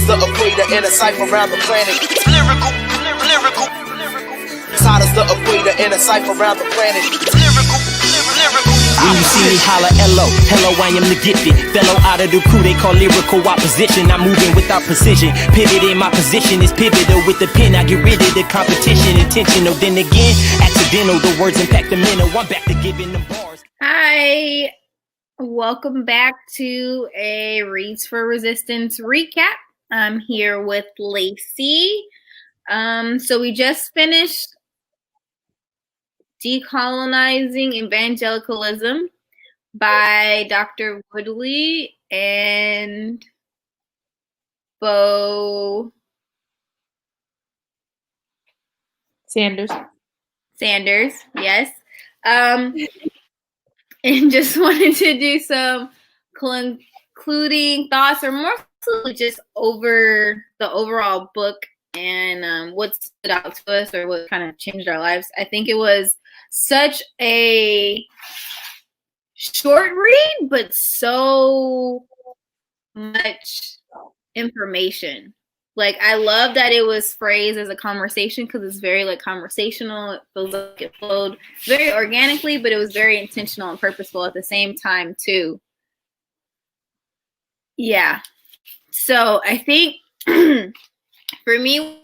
as the equator in a cipher around the planet. Lyrical, lyrical. As hot as the equator in a cipher around the planet. Lyrical, lyrical. When you see me holla, hello, I am the gifted fellow out of the crew they call lyrical opposition. I'm moving without precision, pivoting my position is pivotal. With the pen I get rid of the competition. Intentional, then again, accidental. The words impact the mental. I'm back to giving them bars. Hi, welcome back to a Reads for Resistance recap. I'm here with Lacey. So we just finished Decolonizing Evangelicalism by Dr. Woodley and Bo Sanders, yes. And just wanted to do some concluding thoughts, or more so just over the overall book and what stood out to us or what kind of changed our lives. I think it was such a short read, but so much information. Like, I love that it was phrased as a conversation because it's very like conversational. It feels like it flowed very organically, but it was very intentional and purposeful at the same time too. Yeah. So I think for me, what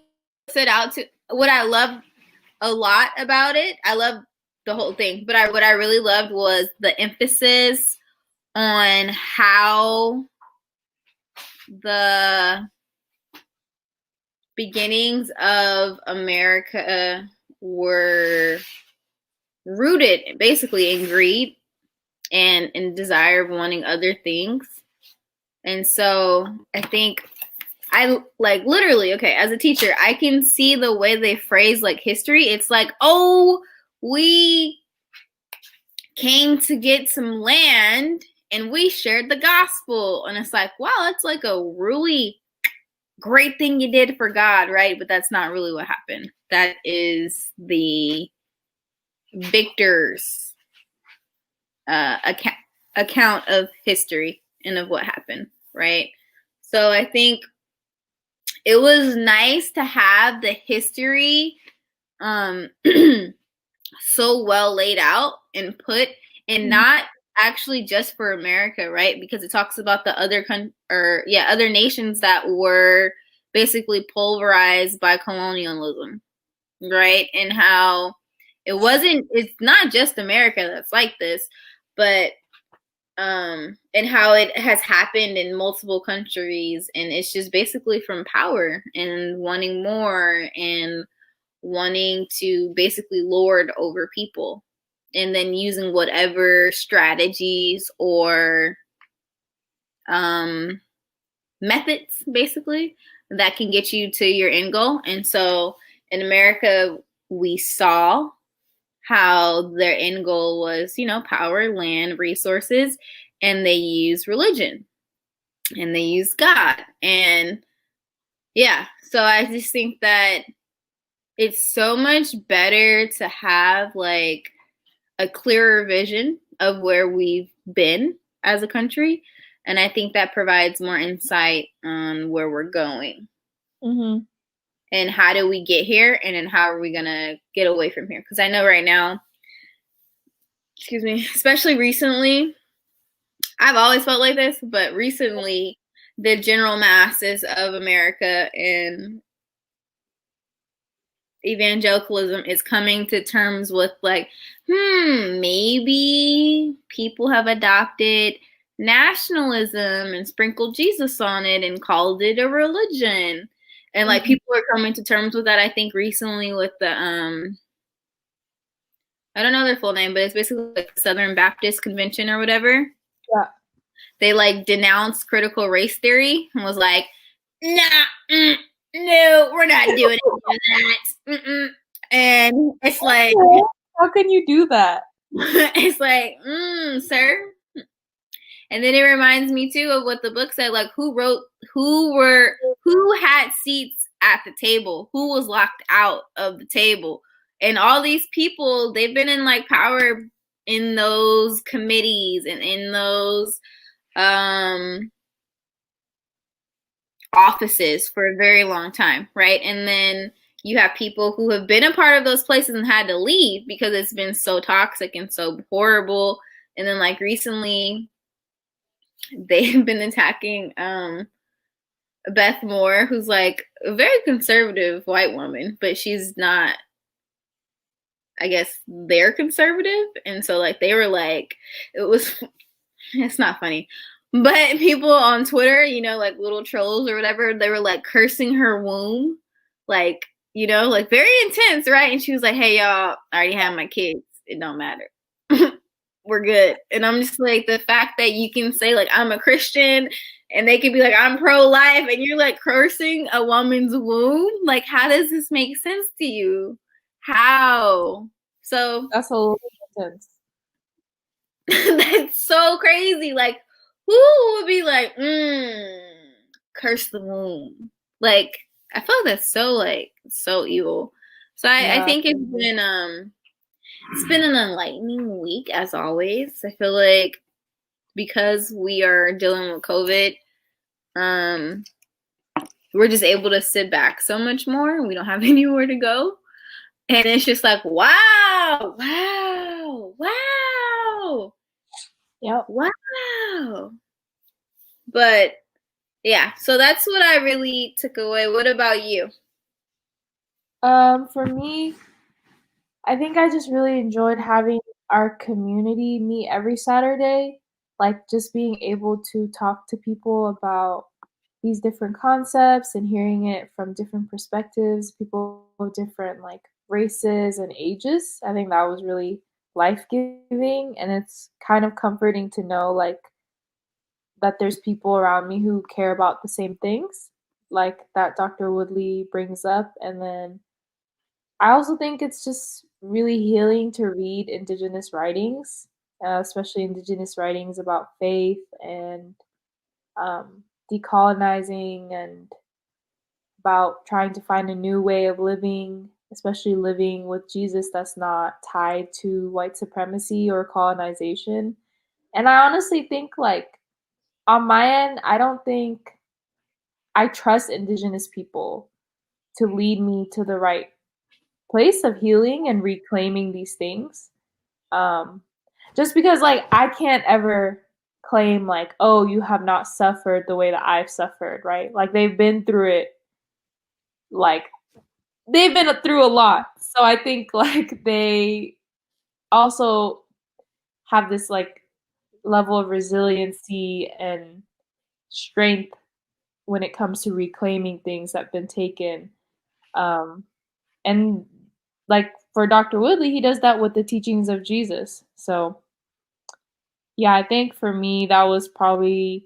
stood out to what I loved a lot about it, I love the whole thing, but what I really loved was the emphasis on how the beginnings of America were rooted basically in greed and in desire of wanting other things. And so I think I like literally, okay, as a teacher, I can see the way they phrase like history. It's like, oh, we came to get some land and we shared the gospel. And it's like, wow, that's like a really great thing you did for God, right? But that's not really what happened. That is the victor's account of history and of what happened, right? So I think it was nice to have the history so well laid out and put, and not actually just for America, right? Because it talks about the other other nations that were basically pulverized by colonialism, right? And how it's not just America that's like this, but and how it has happened in multiple countries, and it's just basically from power and wanting more and wanting to basically lord over people, and then using whatever strategies or methods basically that can get you to your end goal. And so in America, we saw how their end goal was, power, land, resources, and they use religion and they use God. And yeah, so I just think that it's so much better to have like a clearer vision of where we've been as a country. And I think that provides more insight on where we're going. Mm-hmm. And how do we get here? And then how are we going to get away from here? Because I know right now, especially recently, I've always felt like this, but recently the general masses of America and evangelicalism is coming to terms with like, maybe people have adopted nationalism and sprinkled Jesus on it and called it a religion. And like people are coming to terms with that, I think recently with the I don't know their full name, but it's basically like the Southern Baptist Convention or whatever. Yeah. They like denounced critical race theory and was like, no, we're not doing that. And it's like, how can you do that? It's like, sir. And then it reminds me too of what the book said, like who had seats at the table, who was locked out of the table. And all these people, they've been in like power in those committees and in those offices for a very long time, right? And then you have people who have been a part of those places and had to leave because it's been so toxic and so horrible. And then like recently they've been attacking Beth Moore, who's like a very conservative white woman, but she's not, I guess they're conservative. And so like they were like, it was, it's not funny, but people on Twitter, you know, like little trolls or whatever, they were like cursing her womb, like, you know, like very intense, right? And she was like, hey, y'all, I already have my kids. It don't matter. We're good. And I'm just like, the fact that you can say, like, I'm a Christian and they could be like, I'm pro-life, and you're like cursing a woman's womb. Like, how does this make sense to you? How? So That's a little intense. that's so crazy. Like, who would be like, curse the womb? Like, I feel that's so like so evil. So I think it's been an enlightening week as always. I feel like because we are dealing with COVID, we're just able to sit back so much more and we don't have anywhere to go. And it's just like, wow, wow, wow. Yep. Wow. But yeah, so that's what I really took away. What about you? For me, I think I just really enjoyed having our community meet every Saturday, like just being able to talk to people about these different concepts and hearing it from different perspectives, people of different like races and ages. I think that was really life-giving, and it's kind of comforting to know like that there's people around me who care about the same things, like that Dr. Woodley brings up. And then I also think it's just really healing to read Indigenous writings, especially Indigenous writings about faith and decolonizing and about trying to find a new way of living, especially living with Jesus that's not tied to white supremacy or colonization. And I honestly think, like, on my end, I don't think I trust Indigenous people to lead me to the right place of healing and reclaiming these things. Um, just because, like, I can't ever claim, like, oh, you have not suffered the way that I've suffered, right? Like, they've been through it, like, they've been through a lot. So I think, like, they also have this, like, level of resiliency and strength when it comes to reclaiming things that have been taken. And like for Dr. Woodley, he does that with the teachings of Jesus. So yeah, I think for me that was probably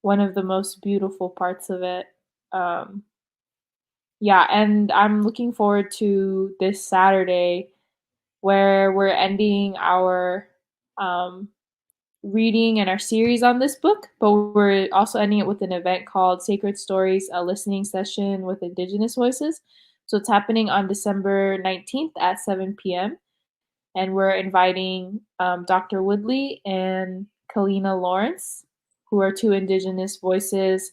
one of the most beautiful parts of it. Um, yeah, and I'm looking forward to this Saturday where we're ending our um, reading and our series on this book, but we're also ending it with an event called Sacred Stories, a listening session with Indigenous voices. So it's happening on December 19th at 7 p.m. And we're inviting Dr. Woodley and Kalina Lawrence, who are two Indigenous voices.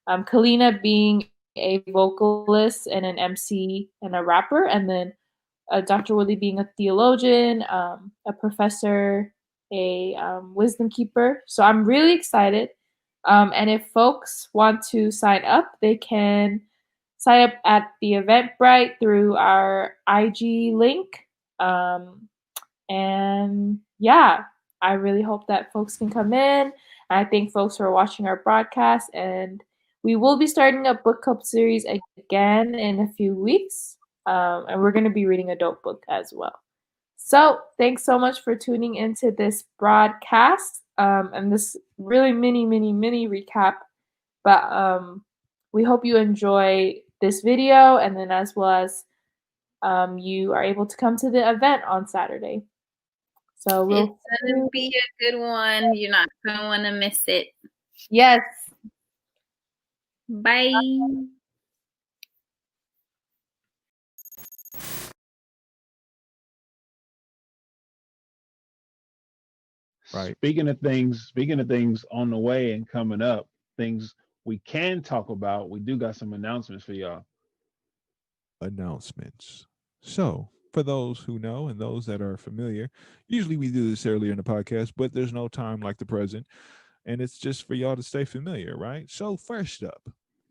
Kalina being a vocalist and an MC and a rapper, and then Dr. Woodley being a theologian, a professor, a wisdom keeper. So I'm really excited. And if folks want to sign up, they can sign up at the Eventbrite through our IG link. And yeah, I really hope that folks can come in. I thank folks for watching our broadcast, and we will be starting a book club series again in a few weeks. And we're going to be reading a dope book as well. So thanks so much for tuning into this broadcast and this really mini recap. But we hope you enjoy this video, and then as well as you are able to come to the event on Saturday. So It's gonna be a good one. You're not gonna want to miss it. Yes. Bye. Right. Speaking of things on the way and coming up, things we can talk about, we do got some announcements for y'all. Announcements. So, for those who know and those that are familiar, usually we do this earlier in the podcast, but there's no time like the present. And it's just for y'all to stay familiar, right? So, first up,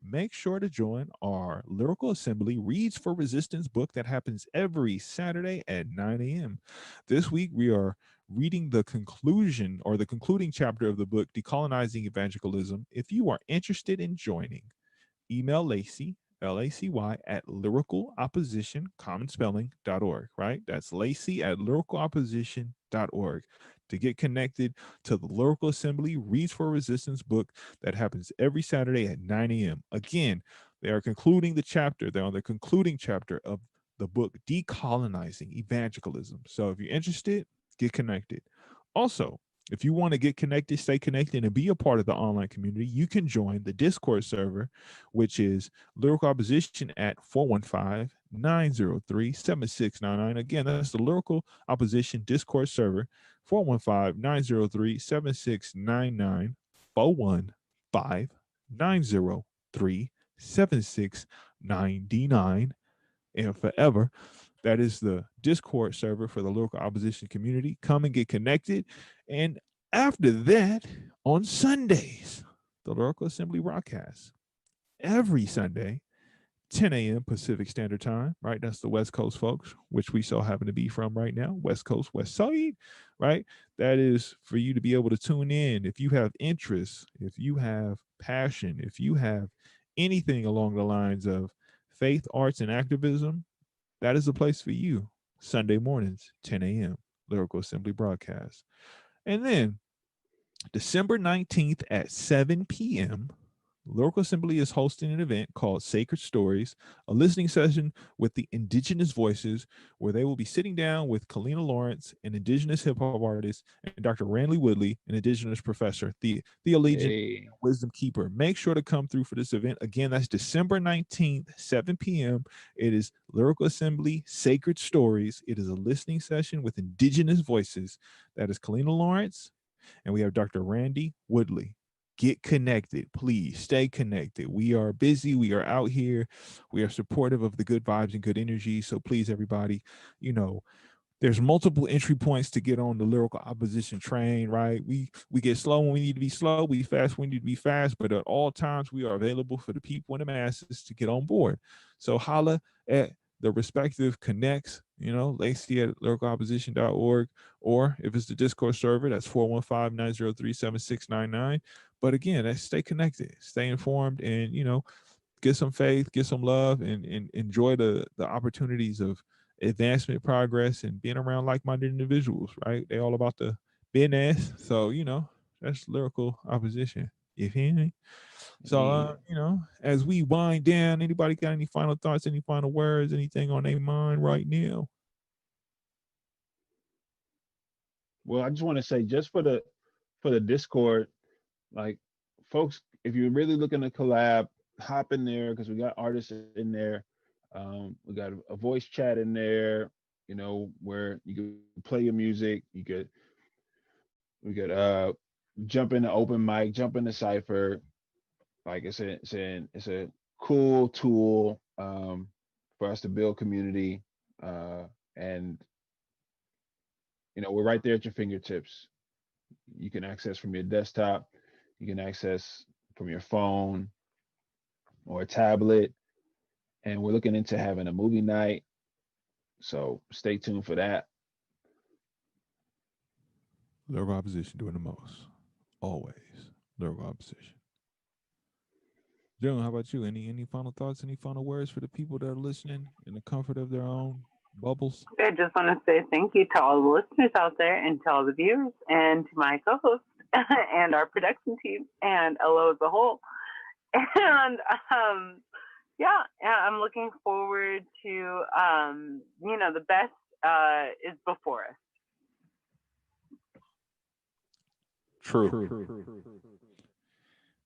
make sure to join our Lyrical Assembly Reads for Resistance book that happens every Saturday at 9 a.m. This week, we are reading the conclusion or the concluding chapter of the book, Decolonizing Evangelicalism. If you are interested in joining, email Lacey, Lacy, at lyricalopposition.org, right? That's Lacey at lyricalopposition.org to get connected to the Lyrical Assembly Reads for Resistance book that happens every Saturday at 9 a.m. Again, they are concluding the chapter. They're on the concluding chapter of the book, Decolonizing Evangelicalism. So if you're interested, get connected. Also, if you want to get connected, stay connected, and be a part of the online community, you can join the Discord server, which is Lyrical Opposition at 415-903-7699. Again, that's the Lyrical Opposition Discord server, 415-903-7699, 415-903-7699, and forever. That is the Discord server for the Lyrical Opposition community. Come and get connected. And after that, on Sundays, the Lyrical Assembly broadcasts every Sunday, 10 a.m. Pacific Standard Time, right? That's the West Coast folks, which we so happen to be from right now. West Coast, West Side, right? That is for you to be able to tune in. If you have interest, if you have passion, if you have anything along the lines of faith, arts, and activism, that is the place for you. Sunday mornings, 10 a.m., Lyrical Assembly broadcast. And then December 19th at 7 p.m., Lyrical Assembly is hosting an event called Sacred Stories, a listening session with the indigenous voices, where they will be sitting down with Kalina Lawrence, an indigenous hip hop artist, and Dr. Randley Woodley, an indigenous professor, theologian, Hey, wisdom keeper. Make sure to come through for this event. Again, that's December 19th, 7 p.m. It is Lyrical Assembly Sacred Stories. It is a listening session with indigenous voices. That is Kalina Lawrence, and we have Dr. Randy Woodley. Get connected, please. Stay connected. We are busy. We are out here. We are supportive of the good vibes and good energy. So please, everybody, there's multiple entry points to get on the Lyrical Opposition train, right? We get slow when we need to be slow. We fast when we need to be fast. But at all times, we are available for the people and the masses to get on board. So holla at the respective connects, Lacey at lyricalopposition.org, or if it's the Discord server, that's 415-903-7699. But again, let's stay connected, stay informed, and get some faith, get some love, and enjoy the opportunities of advancement, progress, and being around like-minded individuals, right? They all about the business. So, that's Lyrical Opposition. You feel me? So, as we wind down, anybody got any final thoughts, any final words, anything on their mind right now? well, I just want to say, just for the Discord, like, folks, if you're really looking to collab, hop in there because we got artists in there. We got a voice chat in there, where you can play your music. We could jump in the open mic, jump in the cipher. Like it's a cool tool for us to build community, and we're right there at your fingertips. You can access from your desktop, you can access from your phone or a tablet, and we're looking into having a movie night. So stay tuned for that. Lyrical Opposition doing the most. Always. Lyrical Opposition. Dylan, how about you? Any final thoughts, any final words for the people that are listening in the comfort of their own bubbles? I just want to say thank you to all the listeners out there and to all the viewers and to my co-host and our production team and LO as a whole. And I'm looking forward to, the best is before us. True.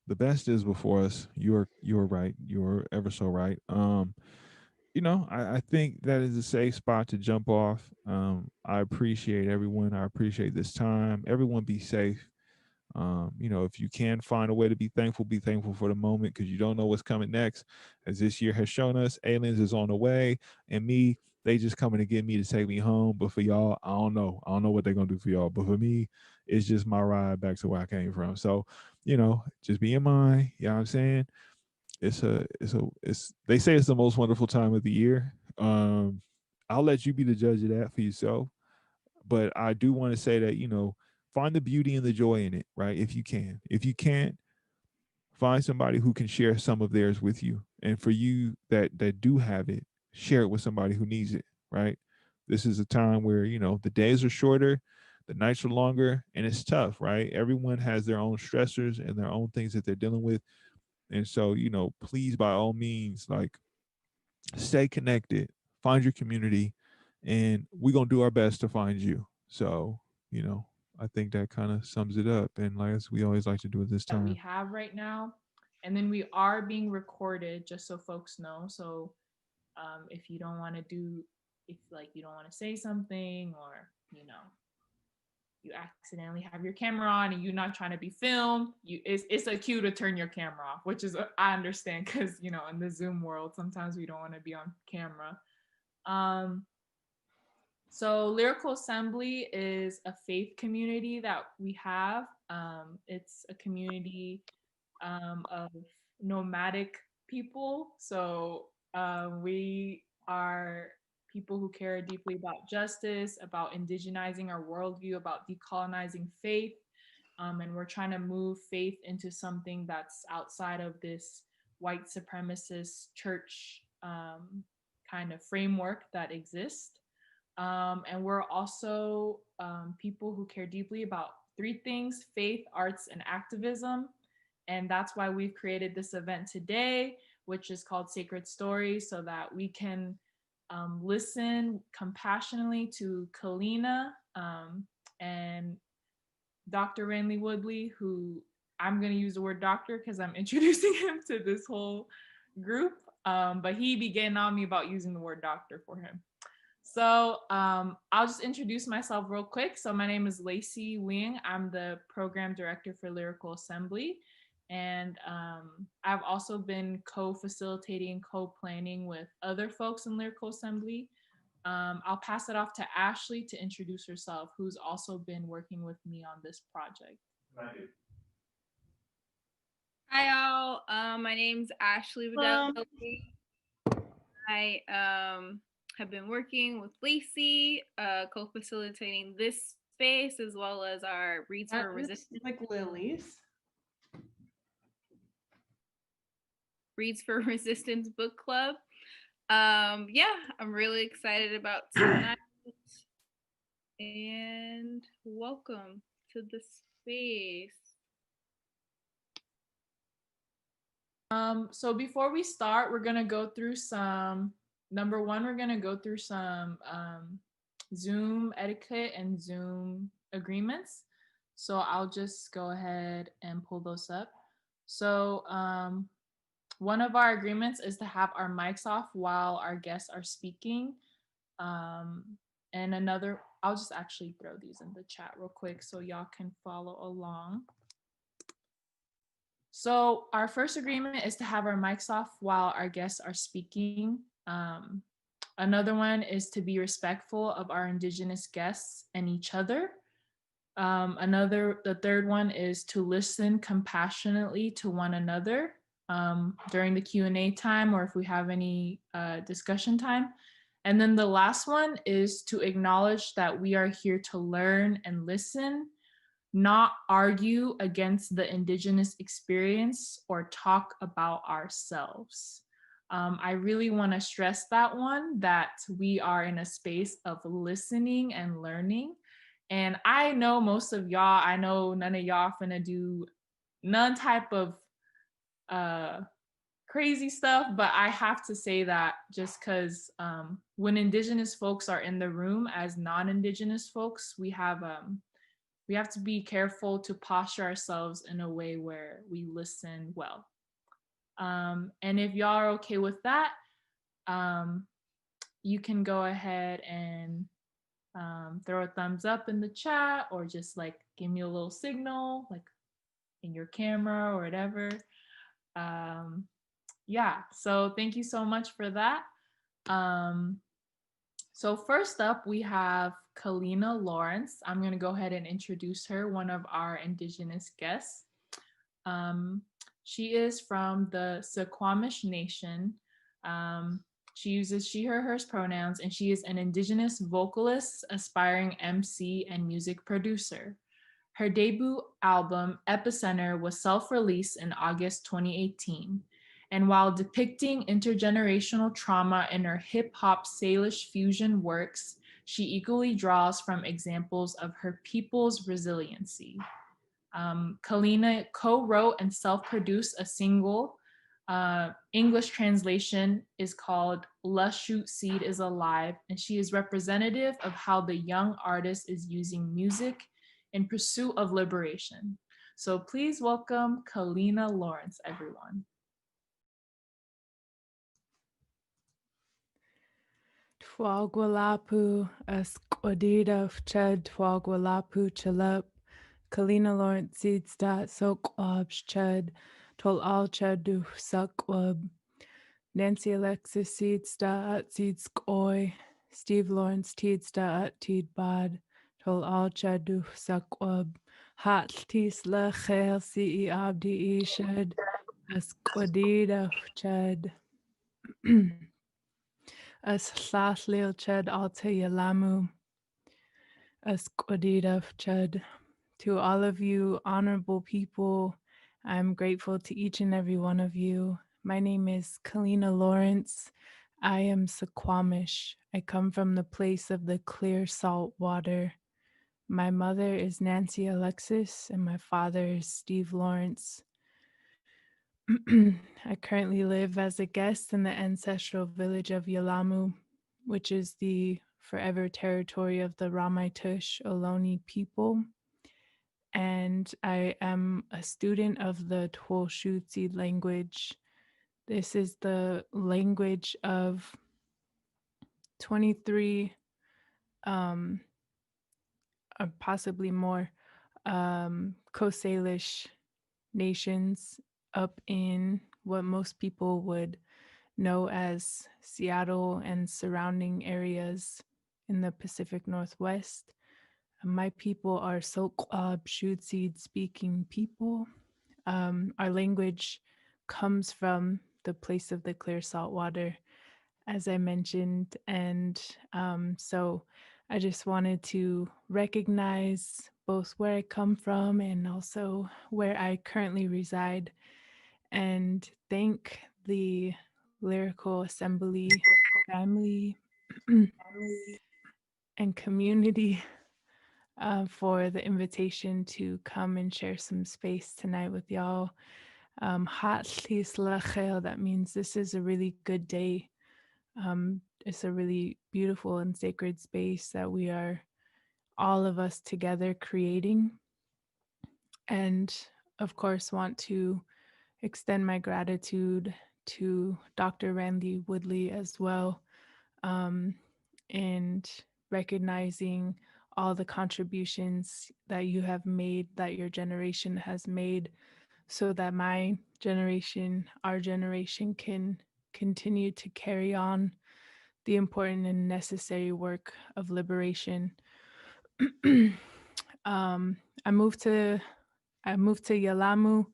The best is before us. You're right. You're ever so right. I think that is a safe spot to jump off. I appreciate everyone. I appreciate this time. Everyone be safe. You know, if you can find a way to be thankful for the moment, because you don't know what's coming next. As this year has shown us, aliens is on the way, and they just coming to get me to take me home. But for y'all, I don't know. I don't know what they're gonna do for y'all. But for me, it's just my ride back to where I came from. So, you know, just be in mind. You know what I'm saying? It's they say it's the most wonderful time of the year. I'll let you be the judge of that for yourself. But I do want to say that, you know, find the beauty and the joy in it, right? If you can. If you can't, find somebody who can share some of theirs with you. And for you that do have it, share it with somebody who needs it, right? This is a time where, you know, the days are shorter, the nights are longer, and it's tough, right? Everyone has their own stressors and their own things that they're dealing with. And so, you know, please, by all means, like, stay connected, find your community, and we're gonna do our best to find you. So, you know, I think that kind of sums it up. And like as we always like to do at this that we time. have right now. And then we are being recorded, just so folks know. So if you don't want to do, if like you don't want to say something, or you know, you accidentally have your camera on and you're not trying to be filmed, it's a cue to turn your camera off, which is I understand, because you know, in the Zoom world sometimes we don't want to be on camera. So Lyrical Assembly is a faith community that we have. It's a community of nomadic people. So we are people who care deeply about justice, about indigenizing our worldview, about decolonizing faith. And we're trying to move faith into something that's outside of this white supremacist church kind of framework that exists. And we're also people who care deeply about three things: faith, arts, and activism. And that's why we've created this event today, which is called Sacred Stories, so that we can listen compassionately to Kalina and Dr. Ranley Woodley, who I'm going to use the word doctor because I'm introducing him to this whole group. But he began on me about using the word doctor for him. So I'll just introduce myself real quick. So my name is Lacey Wing. I'm the program director for Lyrical Assembly. And I've also been co-facilitating, co-planning with other folks in Lyrical Assembly. I'll pass it off to Ashley to introduce herself, who's also been working with me on this project. Hi, all. My name's Ashley Vidal. I have been working with Lacey, co-facilitating this space as well as our Reads for Resistance. Like lilies. Reads for Resistance book club. Yeah, I'm really excited about tonight. And welcome to the space. So before we start, we're gonna go through some. Number one, we're gonna go through some Zoom etiquette and Zoom agreements. So I'll just go ahead and pull those up. So one of our agreements is to have our mics off while our guests are speaking. And another, I'll just actually throw these in the chat real quick so y'all can follow along. So our first agreement is to have our mics off while our guests are speaking. Another one is to be respectful of our Indigenous guests and each other. The third one is to listen compassionately to one another during the Q&A time, or if we have any discussion time. And then the last one is to acknowledge that we are here to learn and listen, not argue against the Indigenous experience or talk about ourselves. I really want to stress that one, that we are in a space of listening and learning. And I know most of y'all, I know none of y'all finna do none type of crazy stuff, but I have to say that just because when Indigenous folks are in the room as non-Indigenous folks, we have to be careful to posture ourselves in a way where we listen well. And if y'all are okay with that, you can go ahead and throw a thumbs up in the chat, or just like give me a little signal, like in your camera or whatever. Yeah, so thank you so much for that. So first up, we have Kalina Lawrence. I'm going to go ahead and introduce her, one of our Indigenous guests. She is from the Suquamish Nation. She uses she, her, hers pronouns, and she is an Indigenous vocalist, aspiring MC, and music producer. Her debut album, Epicenter, was self-released in August 2018. And while depicting intergenerational trauma in her hip-hop Salish fusion works, she equally draws from examples of her people's resiliency. Kalina co-wrote and self-produced a single. English translation is called "La Shoot Seed is Alive," and she is representative of how the young artist is using music in pursuit of liberation. So please welcome Kalina Lawrence, everyone. Twagwalapu asquadida fched twagwalapu chalup Kalina Lawrence seeds dot soquab ched tol al chedu suckwab Nancy Alexis seeds dot seeds oi Steve Lawrence teeds dot teed bod tol al chedu suckwab hat tis la khair ce abdi shed asquadida fched as Thlathliel Ched Alta Yalamu, as Quadida Ched. To all of you honorable people, I'm grateful to each and every one of you. My name is Kalina Lawrence. I am Suquamish. I come from the place of the clear salt water. My mother is Nancy Alexis and my father is Steve Lawrence. I currently live as a guest in the ancestral village of Yalamu, which is the forever territory of the Ramaytush Ohlone people. And I am a student of the Twolshutsi language. This is the language of 23, or possibly more, Coast Salish nations up in what most people would know as Seattle and surrounding areas in the Pacific Northwest. My people are Soquab Shutseed speaking people. Our language comes from the place of the clear salt water, as I mentioned. And so I just wanted to recognize both where I come from and also where I currently reside, and thank the Lyrical Assembly family and community for the invitation to come and share some space tonight with y'all. That means this is a really good day. It's a really beautiful and sacred space that we are all of us together creating. And of course, want to extend my gratitude to Dr. Randy Woodley as well, and recognizing all the contributions that you have made, that your generation has made, so that my generation, our generation, can continue to carry on the important and necessary work of liberation. I moved to Yalamu.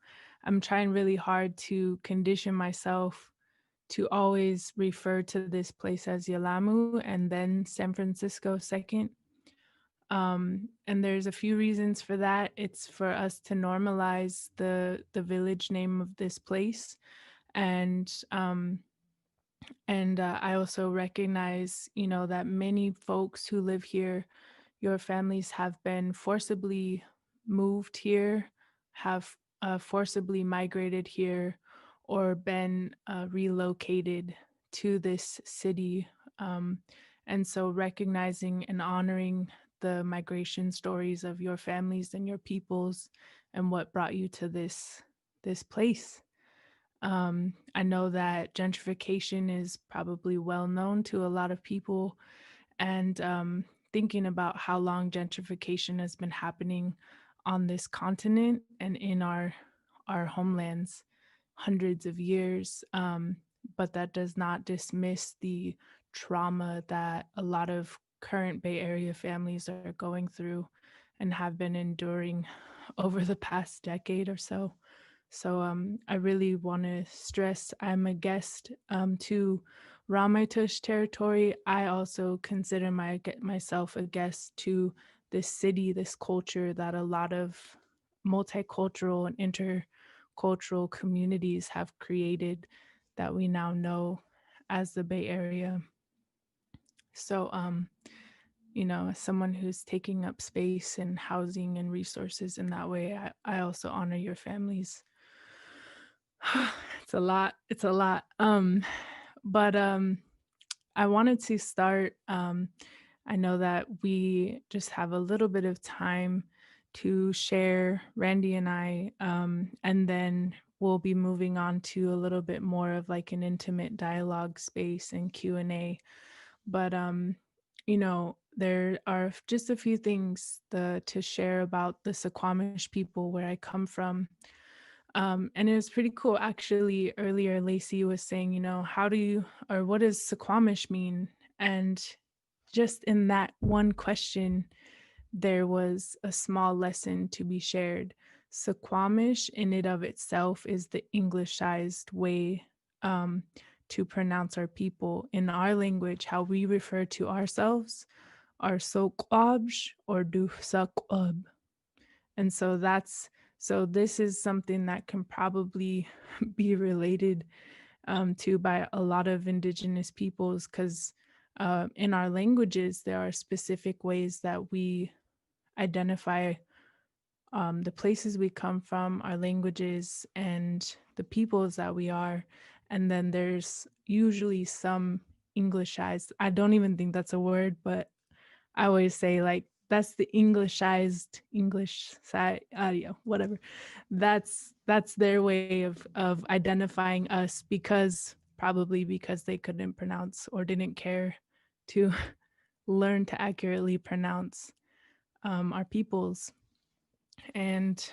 I'm trying really hard to condition myself to always refer to this place as Yalamu and then San Francisco second. And there's a few reasons for that. It's for us to normalize the village name of this place, and I also recognize, that many folks who live here, your families have been forcibly moved here, have forcibly migrated here, or been relocated to this city. And so recognizing and honoring the migration stories of your families and your peoples and what brought you to this place. I know that gentrification is probably well known to a lot of people, and thinking about how long gentrification has been happening on this continent and in our homelands hundreds of years. But that does not dismiss the trauma that a lot of current Bay Area families are going through and have been enduring over the past decade or so. So I really want to stress I'm a guest to Ramaytush territory. I also consider myself a guest to this city, this culture that a lot of multicultural and intercultural communities have created that we now know as the Bay Area. So, as someone who's taking up space and housing and resources in that way, I also honor your families. It's a lot. It's a lot. But I wanted to start. I know that we just have a little bit of time to share, Randy and I, and then we'll be moving on to a little bit more of like an intimate dialogue space and Q&A. But there are just a few things to share about the Suquamish people where I come from. And it was pretty cool. Actually, earlier, Lacey was saying, what does Suquamish mean? And just in that one question, there was a small lesson to be shared. Suquamish in and of itself is the Englishized way to pronounce our people. In our language, how we refer to ourselves are Soqabj or Dufsaqab. And so this is something that can probably be related to by a lot of indigenous peoples, because in our languages, there are specific ways that we identify the places we come from, our languages, and the peoples that we are. And then there's usually some Englishized, I don't even think that's a word, but I always say like, that's the Englishized English side, whatever. That's their way of identifying us, probably because they couldn't pronounce or didn't care to learn to accurately pronounce our peoples. And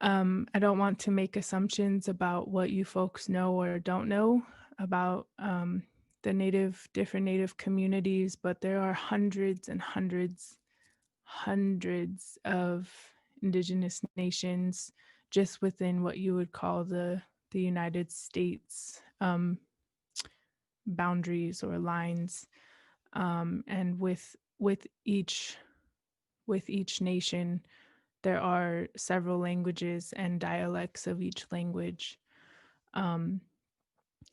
I don't want to make assumptions about what you folks know or don't know about the different Native communities, but there are hundreds and hundreds of indigenous nations just within what you would call the United States boundaries or lines. And with each nation, there are several languages and dialects of each language.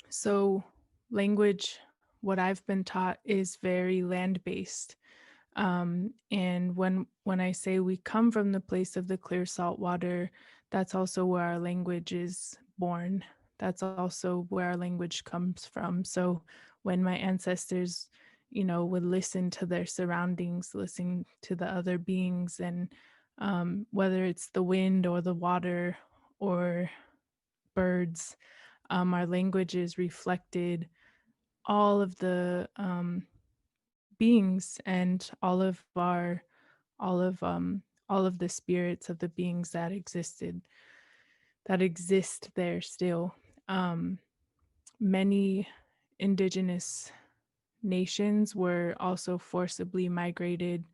So language, what I've been taught, is very land-based. And when I say we come from the place of the clear salt water, that's also where our language is born. That's also where our language comes from. So when my ancestors, would listen to their surroundings, listen to the other beings, and whether it's the wind or the water or birds, our languages reflected all of the beings and all of the spirits of the beings that exist there still. Many indigenous nations were also forcibly migrated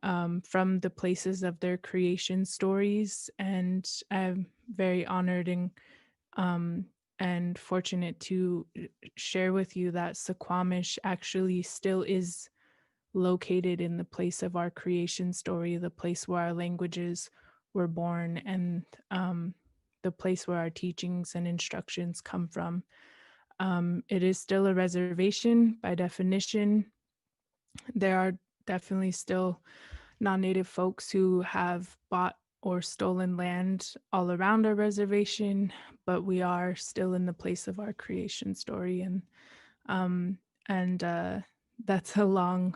from the places of their creation stories, and I'm very honored and fortunate to share with you that Suquamish actually still is located in the place of our creation story, the place where our languages were born, and the place where our teachings and instructions come from. It is still a reservation by definition. There are definitely still non-native folks who have bought or stolen land all around our reservation, but we are still in the place of our creation story, and that's a long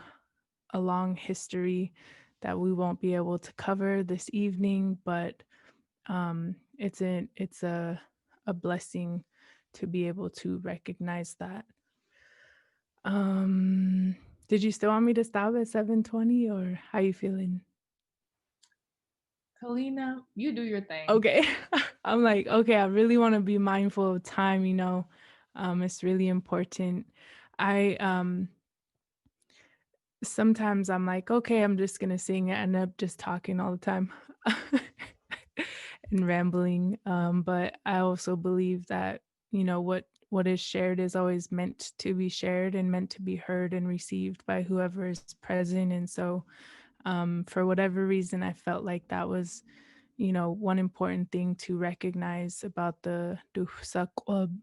history that we won't be able to cover this evening, but it's a blessing to be able to recognize that. Did you still want me to stop at 7:20, or how you feeling? Kalina, you do your thing. Okay. I'm like, okay, I really want to be mindful of time, it's really important. I sometimes I'm like, okay, I'm just gonna sing. I end up just talking all the time and rambling. But I also believe that, what is shared is always meant to be shared and meant to be heard and received by whoever is present. And so for whatever reason, I felt like that was, one important thing to recognize about the Duhsa Club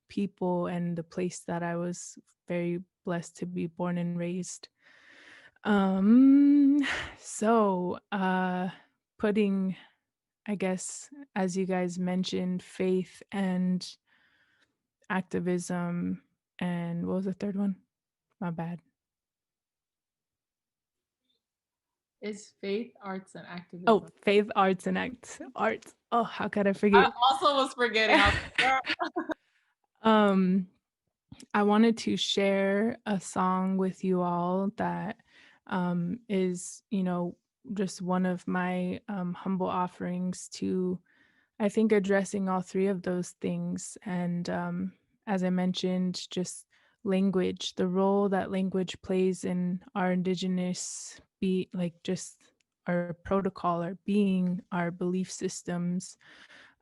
people and the place that I was very blessed to be born and raised. Um, so putting, I guess, as you guys mentioned, faith and activism, and what was the third one? My bad. It's faith, arts, and activism. Oh, faith, arts, and arts. Oh, how could I I forget? also was forgetting. I wanted to share a song with you all that is, just one of my humble offerings to, I think, addressing all three of those things. And as I mentioned, just language, the role that language plays in our indigenous just our protocol, our being, our belief systems.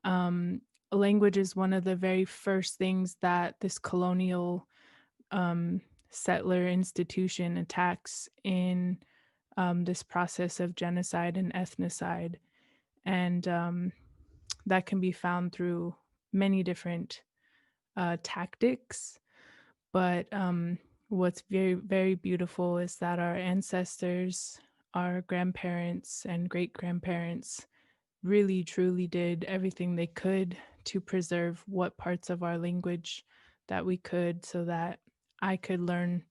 Um, Language is one of the very first things that this colonial um, settler institution attacks in this process of genocide and ethnocide. And that can be found through many different tactics. But what's very, very beautiful is that our ancestors, our grandparents, and great grandparents really, truly did everything they could to preserve what parts of our language that we could so that I could learn,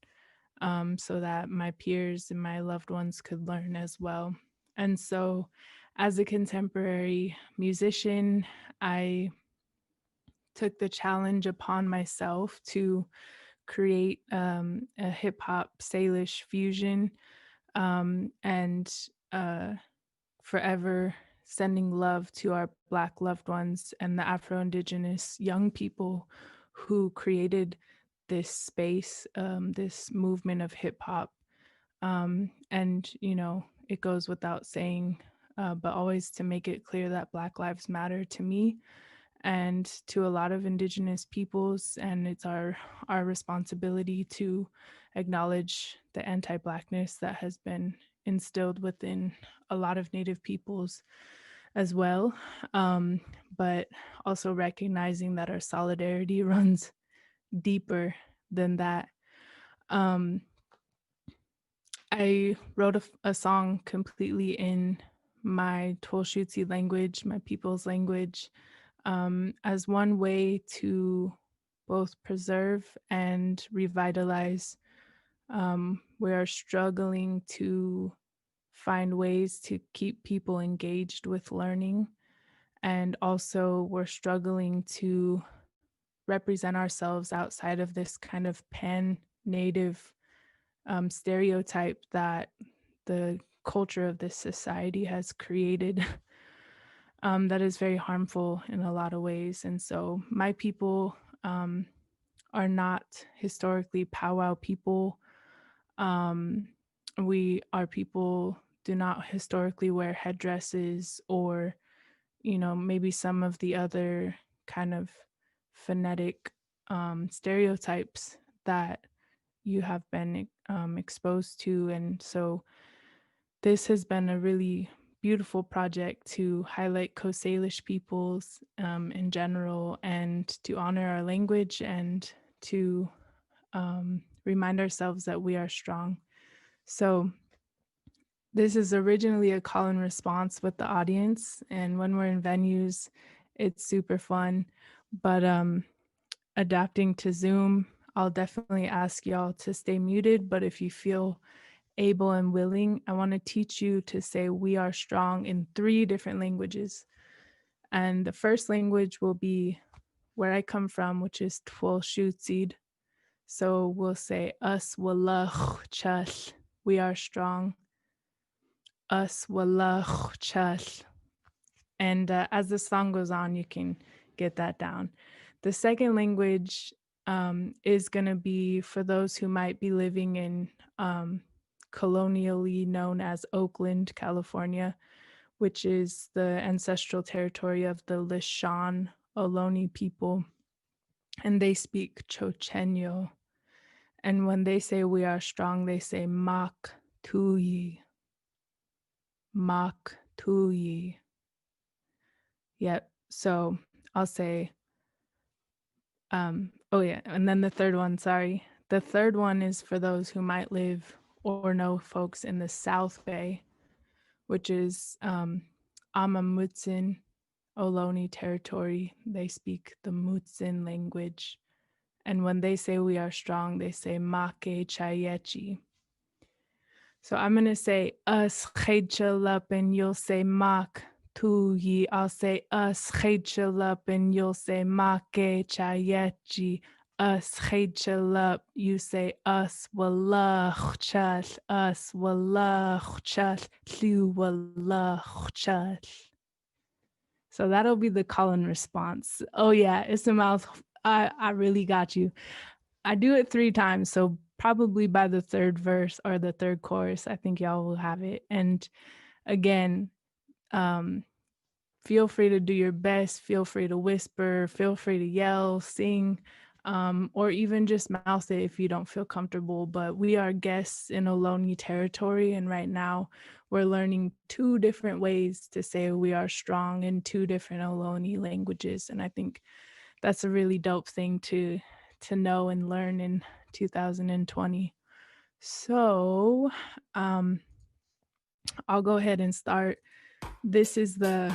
so that my peers and my loved ones could learn as well. And so, as a contemporary musician, I took the challenge upon myself to create a hip hop Salish fusion, and forever sending love to our Black loved ones and the Afro Indigenous young people who created this space, this movement of hip hop. And, it goes without saying, but always to make it clear that Black Lives Matter to me and to a lot of Indigenous peoples. And it's our responsibility to acknowledge the anti-Blackness that has been instilled within a lot of Native peoples as well. But also recognizing that our solidarity runs deeper than that. Um, I wrote a song completely in my Twolshutsi language, my people's language, as one way to both preserve and revitalize. We are struggling to find ways to keep people engaged with learning. And also, we're struggling to represent ourselves outside of this kind of pan native stereotype that the culture of this society has created. That is very harmful in a lot of ways. And so, my people are not historically powwow people. Our people do not historically wear headdresses or, maybe some of the other kind of phonetic stereotypes that you have been exposed to. And so this has been a really beautiful project to highlight Coast Salish peoples in general and to honor our language and to remind ourselves that we are strong. So this is originally a call and response with the audience. And when we're in venues, it's super fun. But adapting to Zoom, I'll definitely ask y'all to stay muted. But if you feel able and willing, I want to teach you to say we are strong in 3 different languages. And the first language will be where I come from, which is Twolshutsid. So we'll say us walach chas, we are strong. Us walach chas, And as the song goes on, you can get that down. The second language is going to be for those who might be living in colonially known as Oakland, California, which is the ancestral territory of the Lishan Ohlone people. And they speak Chochenyo. And when they say we are strong, they say Mak Tuyi. Mak Tuyi. Yep. So I'll say, oh yeah. And then the third one, sorry. The third one is for those who might live or know folks in the South Bay, which is Amamutsin Ohlone territory. They speak the Mutsin language. And when they say we are strong, they say Make Chayechi. So I'm going to say us up and you'll say Mak Tuyi. I'll say us up and you'll say Make Chayechi. Us up. You say us wallah chal. Us wallah chal. Liu wallah chal. So that'll be the call and response. Oh yeah, it's a mouth. I really got you. I do it 3 times, so probably by the third verse or the third chorus, I think y'all will have it. And again, feel free to do your best. Feel free to whisper. Feel free to yell, sing, or even just mouth it if you don't feel comfortable. But we are guests in Ohlone territory, and right now we're learning 2 different ways to say we are strong in 2 different Ohlone languages, and I think that's a really dope thing to know and learn in 2020. So I'll go ahead and start. This is the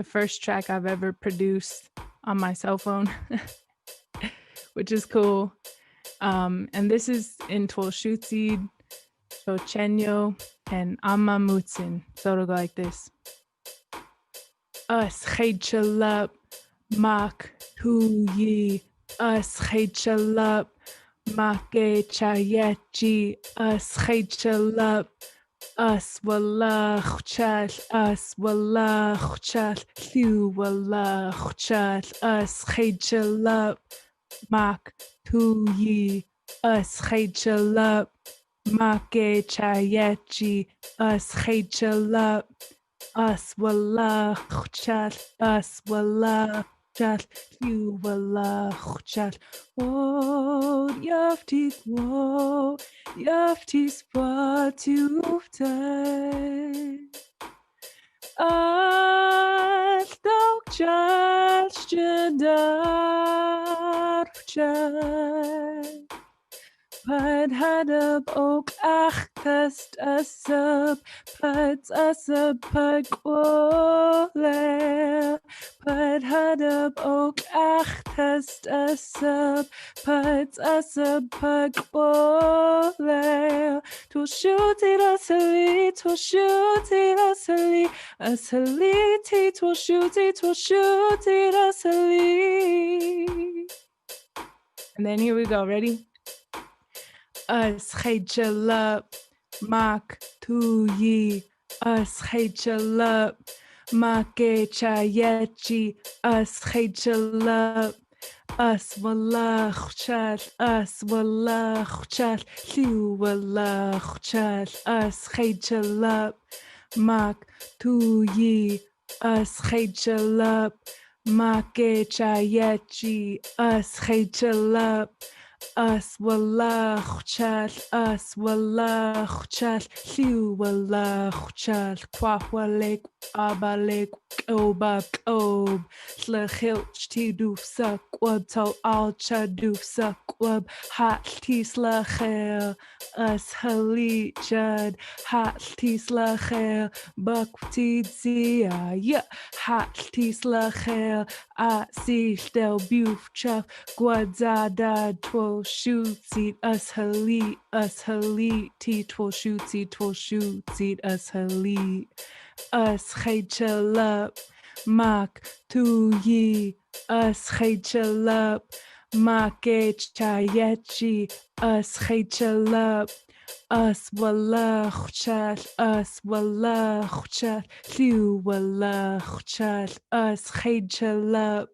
first track I've ever produced on my cell phone, which is cool. And this is in Twolshutsid, Chochenyo, and Amamutsin. So it'll go like this. Us Chaychalup, Mak Tuyi. Us Chaychalup, Make Chayechi. Us Chaychalup. Us wallah chal, us wallah chal, Liu wallah chal, us chaychalup, Mak Tuyi, us chaychalup, Make Chayechi, us chaychalup, us wallah chal, us wallah chal, Liu wallah chal. Oh, yaftis wo, yaftis what you've done. Al dog just jadar chal. Pad hadab ook ach test asub, pads asub pad kwole. Pad hadab ook ach test asub, pads asub pad kwole. To shoot it asali, to shoot it asali, asali ti to shoot it asali. And then here we go, ready? Us chaychalup, Mak Tuyi. Us chaychalup, Make Chayechi. Us chaychalup. Us wallah chal, us wallah chal, Liu wallah chal. Us chaychalup, Mak Tuyi. Us chaychalup, Make Chayechi. Us chaychalup. Us wallah chal, us wallah chal, Liu wallah chal. Kwahwalek, abalek, obab, ob. Slachilch tiduf sakwab, to al chaduf sakwab. Hat tislachel, us halijad. Hat tislachel, baktid zia, yeah. Hat tislachel, at del buf chaf, guadzadad twolshutsid, us halit, ti twolshutsid, us halit. Us chaychalup, Mak Tuyi. Us chaychalup, Make Chayechi. Us chaychalup, Us walla chal, us walla chal, liu walla chal, us chalap,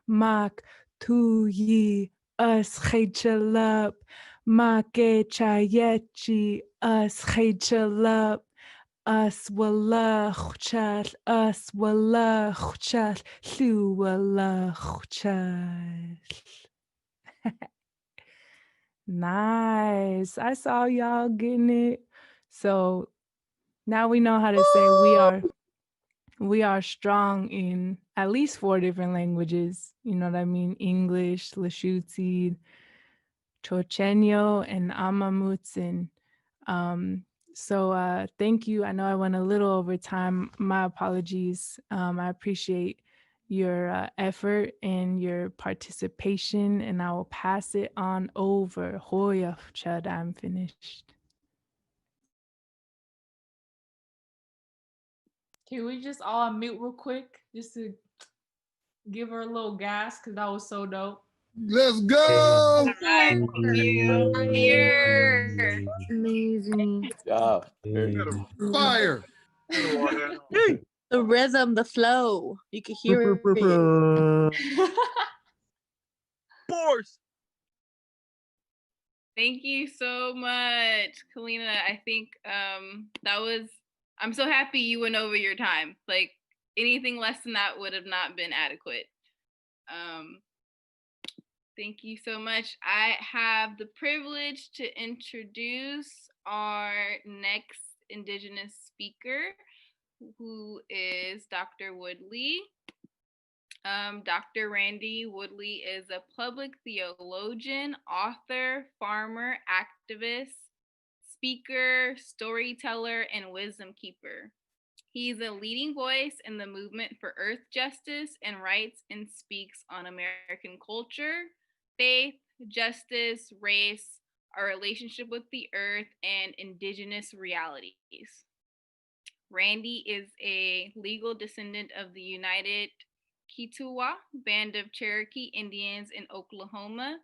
mak tu yi, us chalap, make chayechi, us chalap, us walla chal, us walla chal, liu walla chal. Nice. I saw y'all getting it. So now we know how to say we are strong in at least 4 different languages. You know what I mean? English, Lushootseed, Chochenyo, and Amamutsin. So thank you. I know I went a little over time. My apologies. I appreciate your effort and your participation, and I will pass it on over. Hoya, Chad, I'm finished. Can we just all mute real quick just to give her a little gas? Because that was so dope. Let's go. Here. Amazing. Yeah. Fire. The rhythm, the flow. You can hear it. Force. Thank you so much, Kalina. I think that was, I'm so happy you went over your time. Like anything less than that would have not been adequate. Thank you so much. I have the privilege to introduce our next Indigenous speaker, who is Dr. Woodley. Dr. Randy Woodley is a public theologian, author, farmer, activist, speaker, storyteller, and wisdom keeper. He's a leading voice in the movement for earth justice and rights and speaks on American culture, faith, justice, race, our relationship with the earth, and indigenous realities. Randy is a legal descendant of the United Kituwa Band of Cherokee Indians in Oklahoma.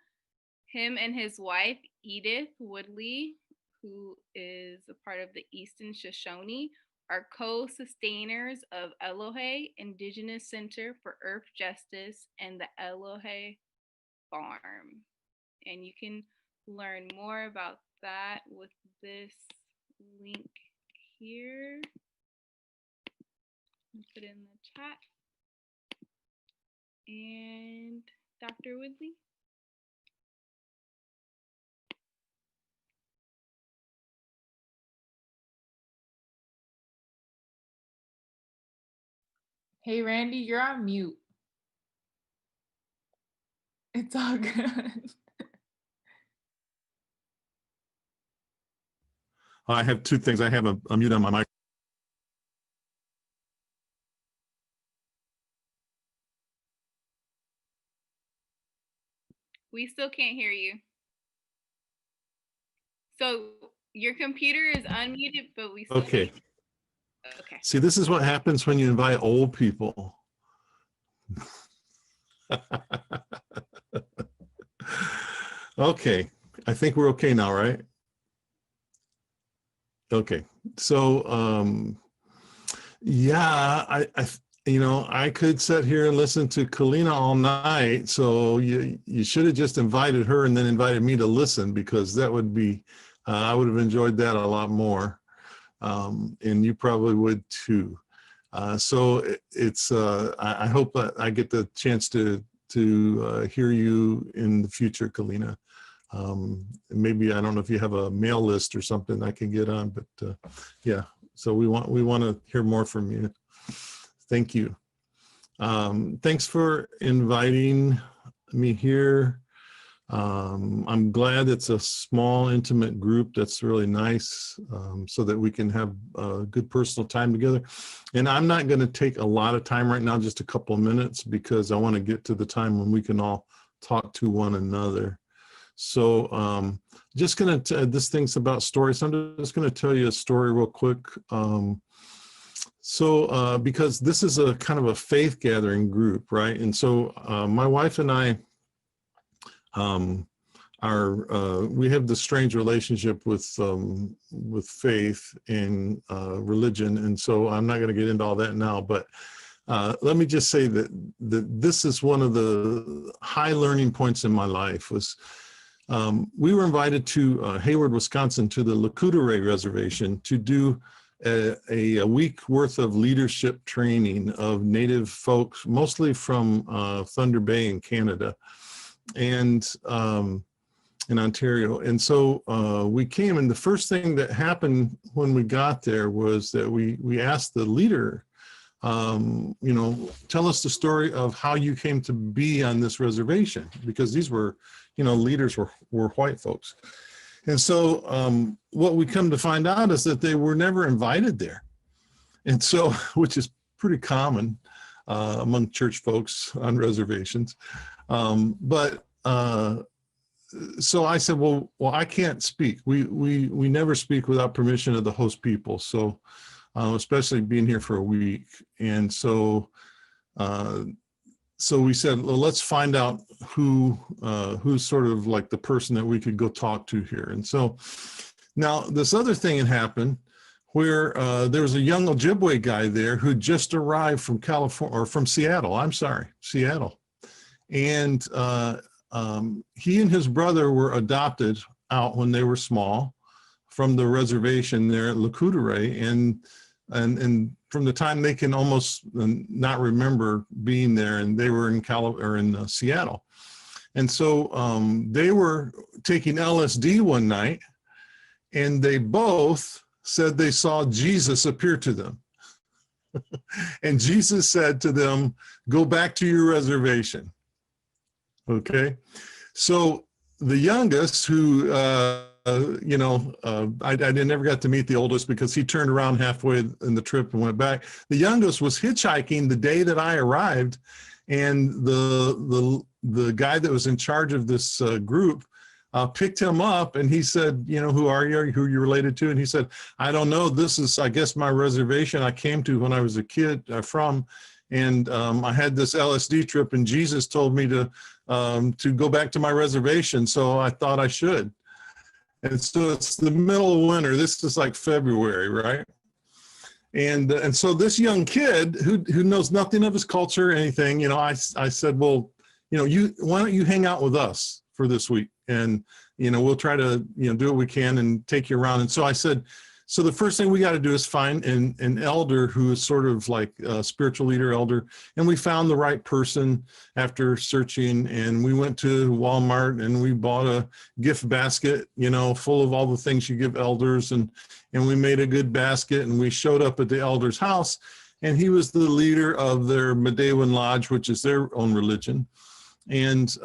Him and his wife, Edith Woodley, who is a part of the Eastern Shoshone, are co-sustainers of Elohe Indigenous Center for Earth Justice and the Elohe Farm. And you can learn more about that with this link here. I'll put it in the chat. And Dr. Woodley. Hey, Randy, you're on mute. It's all good. I have two things. I have a mute on my mic. We still can't hear you. So your computer is unmuted, but we still Okay. can't. Okay. See, this is what happens when you invite old people. Okay. I think we're okay now, right? Okay. So, yeah, I could sit here and listen to Kalina all night. So you should have just invited her and then invited me to listen, because that would be, I would have enjoyed that a lot more. And you probably would too. So it's, I hope that I get the chance to hear you in the future, Kalina. Maybe, I don't know if you have a mail list or something I can get on, but yeah, so we want to hear more from you. Thank you. Thanks for inviting me here. I'm glad it's a small, intimate group. That's really nice, so that we can have a good personal time together. And I'm not going to take a lot of time right now, just a couple of minutes, because I want to get to the time when we can all talk to one another. So just going to, this thing's about stories. So I'm just going to tell you a story real quick. Because this is a kind of a faith gathering group, right? And so my wife and I we have this strange relationship with faith and religion, and so I'm not going to get into all that now. But let me just say that this is one of the high learning points in my life. Was we were invited to Hayward, Wisconsin, to the Lakota Reservation to do a week worth of leadership training of Native folks, mostly from Thunder Bay in Canada and in Ontario. And so we came, and the first thing that happened when we got there was that we asked the leader, tell us the story of how you came to be on this reservation, because these were, leaders were white folks. And so what we come to find out is that they were never invited there. And so, which is pretty common among church folks on reservations. So I said, well, I can't speak. We never speak without permission of the host people. So especially being here for a week. And so we said, well, let's find out who's sort of like the person that we could go talk to here. And so now this other thing had happened where there was a young Ojibwe guy there who just arrived from California, or from Seattle. Seattle. And he and his brother were adopted out when they were small from the reservation there at Lakota, and from the time they can almost not remember being there, and they were in Seattle. And so they were taking LSD one night, and they both said they saw Jesus appear to them. And Jesus said to them, go back to your reservation. Okay. So the youngest, who, I never got to meet the oldest because he turned around halfway in the trip and went back. The youngest was hitchhiking the day that I arrived, and the guy that was in charge of this group picked him up, and he said, who are you? Who are you related to? And he said, I don't know. This is, I guess, my reservation I came to when I was a kid from, and I had this LSD trip, and Jesus told me to go back to my reservation, so I thought I should. And so it's the middle of winter. This is like February, right? And so this young kid who knows nothing of his culture or anything, I said, well, why don't you hang out with us for this week? And, we'll try to, do what we can and take you around. And so I said, so the first thing we got to do is find an elder who is sort of like a spiritual leader elder. And we found the right person after searching, and we went to Walmart and we bought a gift basket, full of all the things you give elders. And we made a good basket, and we showed up at the elder's house, and he was the leader of their Medewan Lodge, which is their own religion. And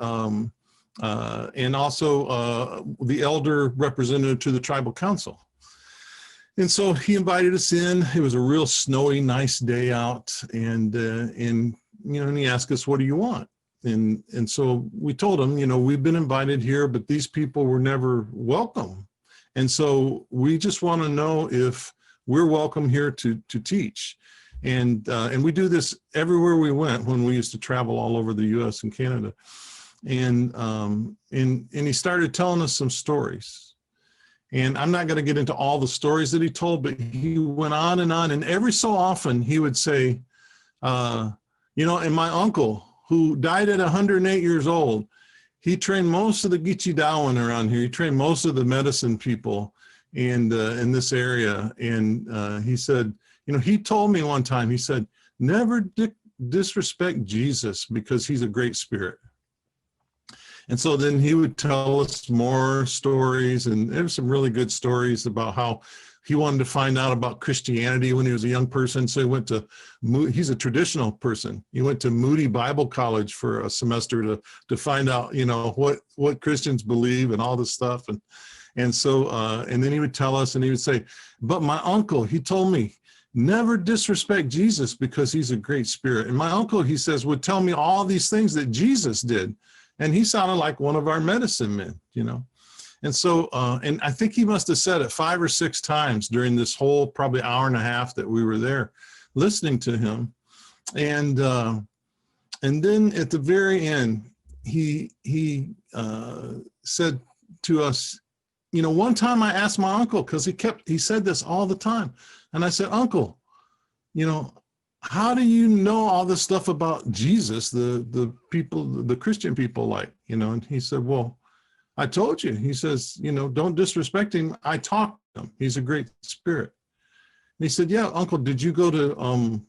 also the elder representative to the tribal council. And so he invited us in. It was a real snowy, nice day out, and he asked us, what do you want? And so we told him, we've been invited here, but these people were never welcome. And so we just want to know if we're welcome here to teach. And we do this everywhere we went when we used to travel all over the US and Canada. And he started telling us some stories. And I'm not going to get into all the stories that he told, but he went on, and every so often he would say, and my uncle, who died at 108 years old, he trained most of the Gichidawan around here. He trained most of the medicine people in this area. And he said, he told me one time, he said, never disrespect Jesus because he's a great spirit. And so then he would tell us more stories, and there were some really good stories about how he wanted to find out about Christianity when he was a young person. So he went to, he's a traditional person. He went to Moody Bible College for a semester to find out, what Christians believe and all this stuff. And so, and then he would tell us, and he would say, but my uncle, he told me, never disrespect Jesus because he's a great spirit. And my uncle, he says, would tell me all these things that Jesus did. And he sounded like one of our medicine men, And so, and I think he must have said it 5 or 6 times during this whole probably hour and a half that we were there listening to him. And then at the very end, he said to us. You know, one time I asked my uncle, because he said this all the time. And I said, Uncle, you know, how do you know all this stuff about Jesus, the people, the Christian people like, you know? And he said, well, I told you. He says, you know, don't disrespect him. I talked to him. He's a great spirit. And he said, yeah, Uncle, did you go to,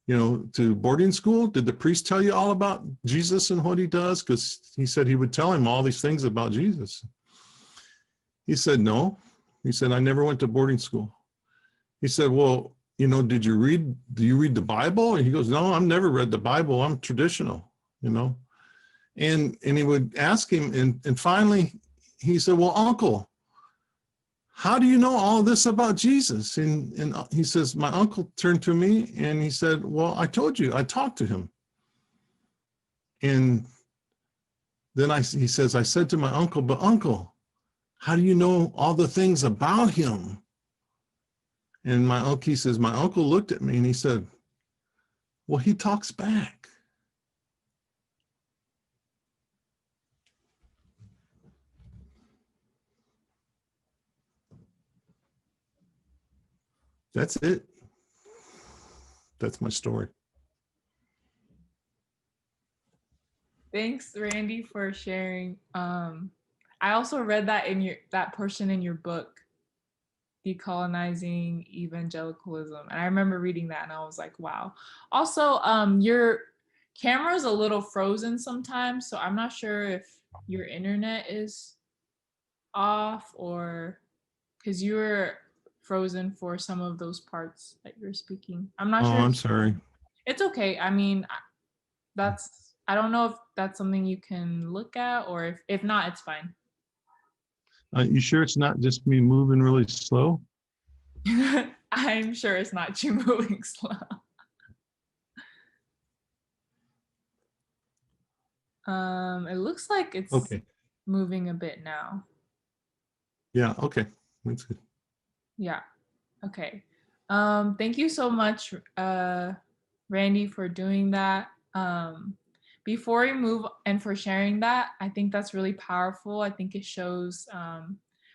you know, to boarding school? Did the priest tell you all about Jesus and what he does? Because he said he would tell him all these things about Jesus. He said, no. He said, I never went to boarding school. He said, well, you know, do you read the Bible? And he goes, no, I've never read the Bible. I'm traditional, you know. And he would ask him, and finally he said, well, Uncle, how do you know all this about Jesus? And he says, my uncle turned to me and he said, well, I told you, I talked to him. And then he says, I said to my uncle, but Uncle, how do you know all the things about him? And he says, my uncle looked at me and he said, well, he talks back. That's it. That's my story. Thanks, Randy, for sharing. I also read that in that portion in your book, Decolonizing Evangelicalism, and I remember reading that, and I was like, wow. Also, your camera's a little frozen sometimes, so I'm not sure if your internet is off or because you were frozen for some of those parts that you're speaking. I'm not sure. I'm sorry. It's okay. I mean, I don't know if that's something you can look at, or if not, it's fine. You sure it's not just me moving really slow? I'm sure it's not you moving slow. It looks like it's okay. Moving a bit now. Yeah, okay. That's good. Yeah. Okay. Thank you so much, Randy, for doing that. Before we move and for sharing that, I think that's really powerful. I think it shows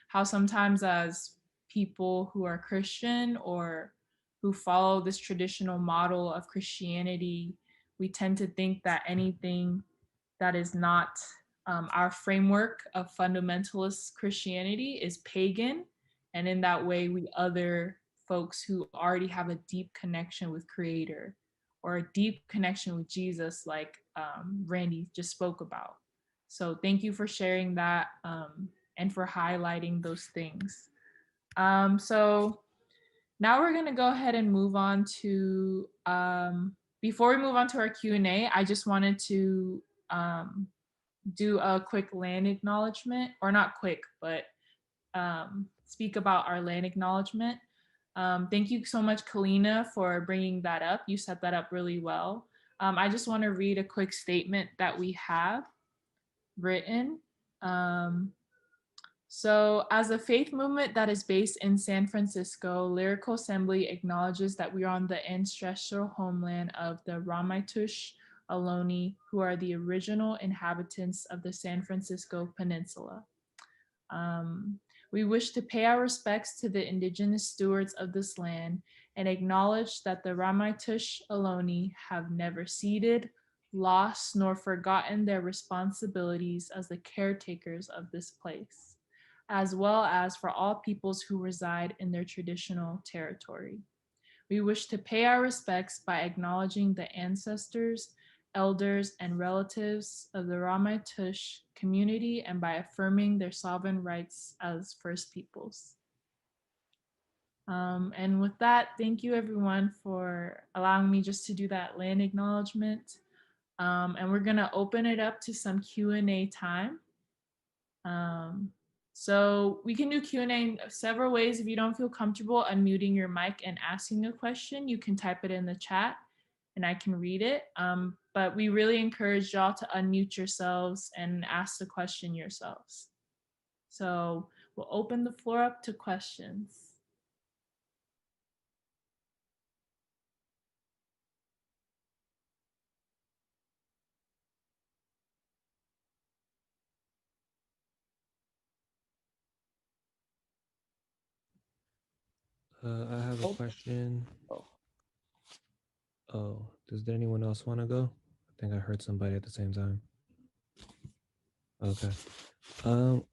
how sometimes as people who are Christian or who follow this traditional model of Christianity, we tend to think that anything that is not our framework of fundamentalist Christianity is pagan. And in that way, we other folks who already have a deep connection with Creator or a deep connection with Jesus, like Randy just spoke about. So thank you for sharing that and for highlighting those things. So now we're gonna go ahead and move on to, before we move on to our Q&A, I just wanted to do a quick land acknowledgement, or not quick, but speak about our land acknowledgement. Thank you so much, Kalina, for bringing that up. You set that up really well. I just want to read a quick statement that we have written. So, as a faith movement that is based in San Francisco, Lyrical Assembly acknowledges that we are on the ancestral homeland of the Ramaytush Ohlone, who are the original inhabitants of the San Francisco Peninsula. We wish to pay our respects to the indigenous stewards of this land and acknowledge that the Ramaytush Ohlone have never ceded, lost, nor forgotten their responsibilities as the caretakers of this place, as well as for all peoples who reside in their traditional territory. We wish to pay our respects by acknowledging the ancestors, elders, and relatives of the Ramaytush community and by affirming their sovereign rights as First Peoples. And with that, thank you everyone for allowing me just to do that land acknowledgement. And we're gonna open it up to some Q&A time. So we can do Q&A in several ways. If you don't feel comfortable unmuting your mic and asking a question, you can type it in the chat and I can read it. But we really encourage y'all to unmute yourselves and ask the question yourselves. So we'll open the floor up to questions. I have a Oh, question. oh. Oh, does anyone else want to go? I think I heard somebody at the same time. Okay. Um,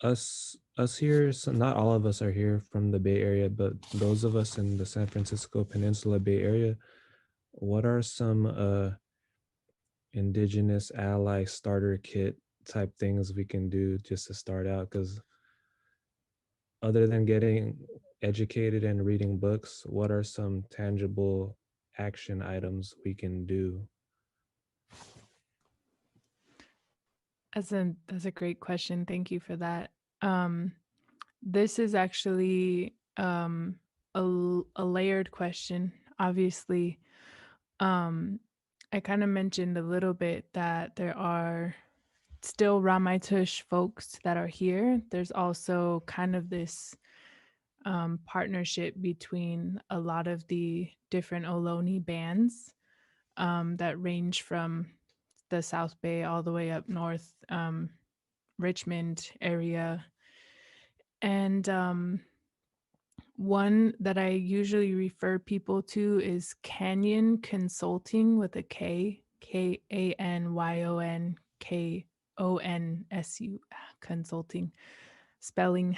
us here, so not all of us are here from the Bay Area, but those of us in the San Francisco Peninsula Bay Area, what are some indigenous ally starter kit type things we can do just to start out? Because other than getting educated and reading books, what are some tangible action items we can do? That's a great question. Thank you for that. Um, this is actually a layered question. Obviously, I kind of mentioned a little bit that there are still Ramaitush folks that are here. There's also kind of this partnership between a lot of the different Ohlone bands that range from the South Bay all the way up north, Richmond area. And one that I usually refer people to is Canyon Consulting with a K, KANYONKONSU Consulting spelling.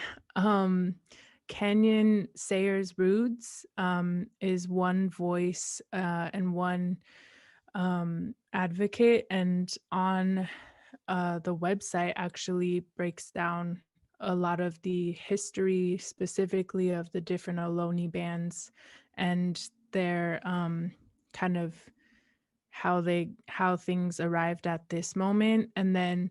Canyon Sayers Roods is one voice and one advocate, and on the website actually breaks down a lot of the history specifically of the different Ohlone bands and their kind of how things arrived at this moment. And then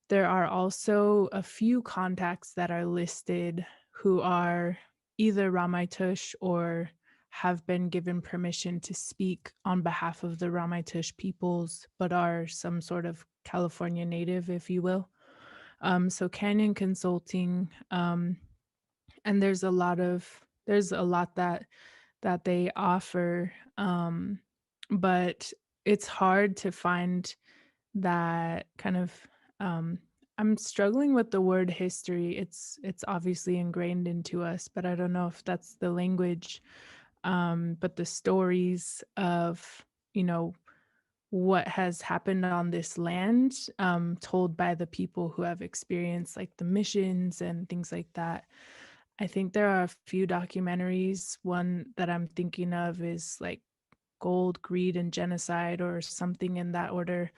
there are also a few contacts that are listed who are either Ramaitush or have been given permission to speak on behalf of the Ramaitush peoples, but are some sort of California native, if you will. So Canyon Consulting, and there's a lot that they offer, but it's hard to find that kind of. I'm struggling with the word history. It's obviously ingrained into us, but I don't know if that's the language. But the stories of, you know, what has happened on this land, told by the people who have experienced like the missions and things like that. I think there are a few documentaries. One that I'm thinking of is like Gold, Greed, and Genocide, or something in that order.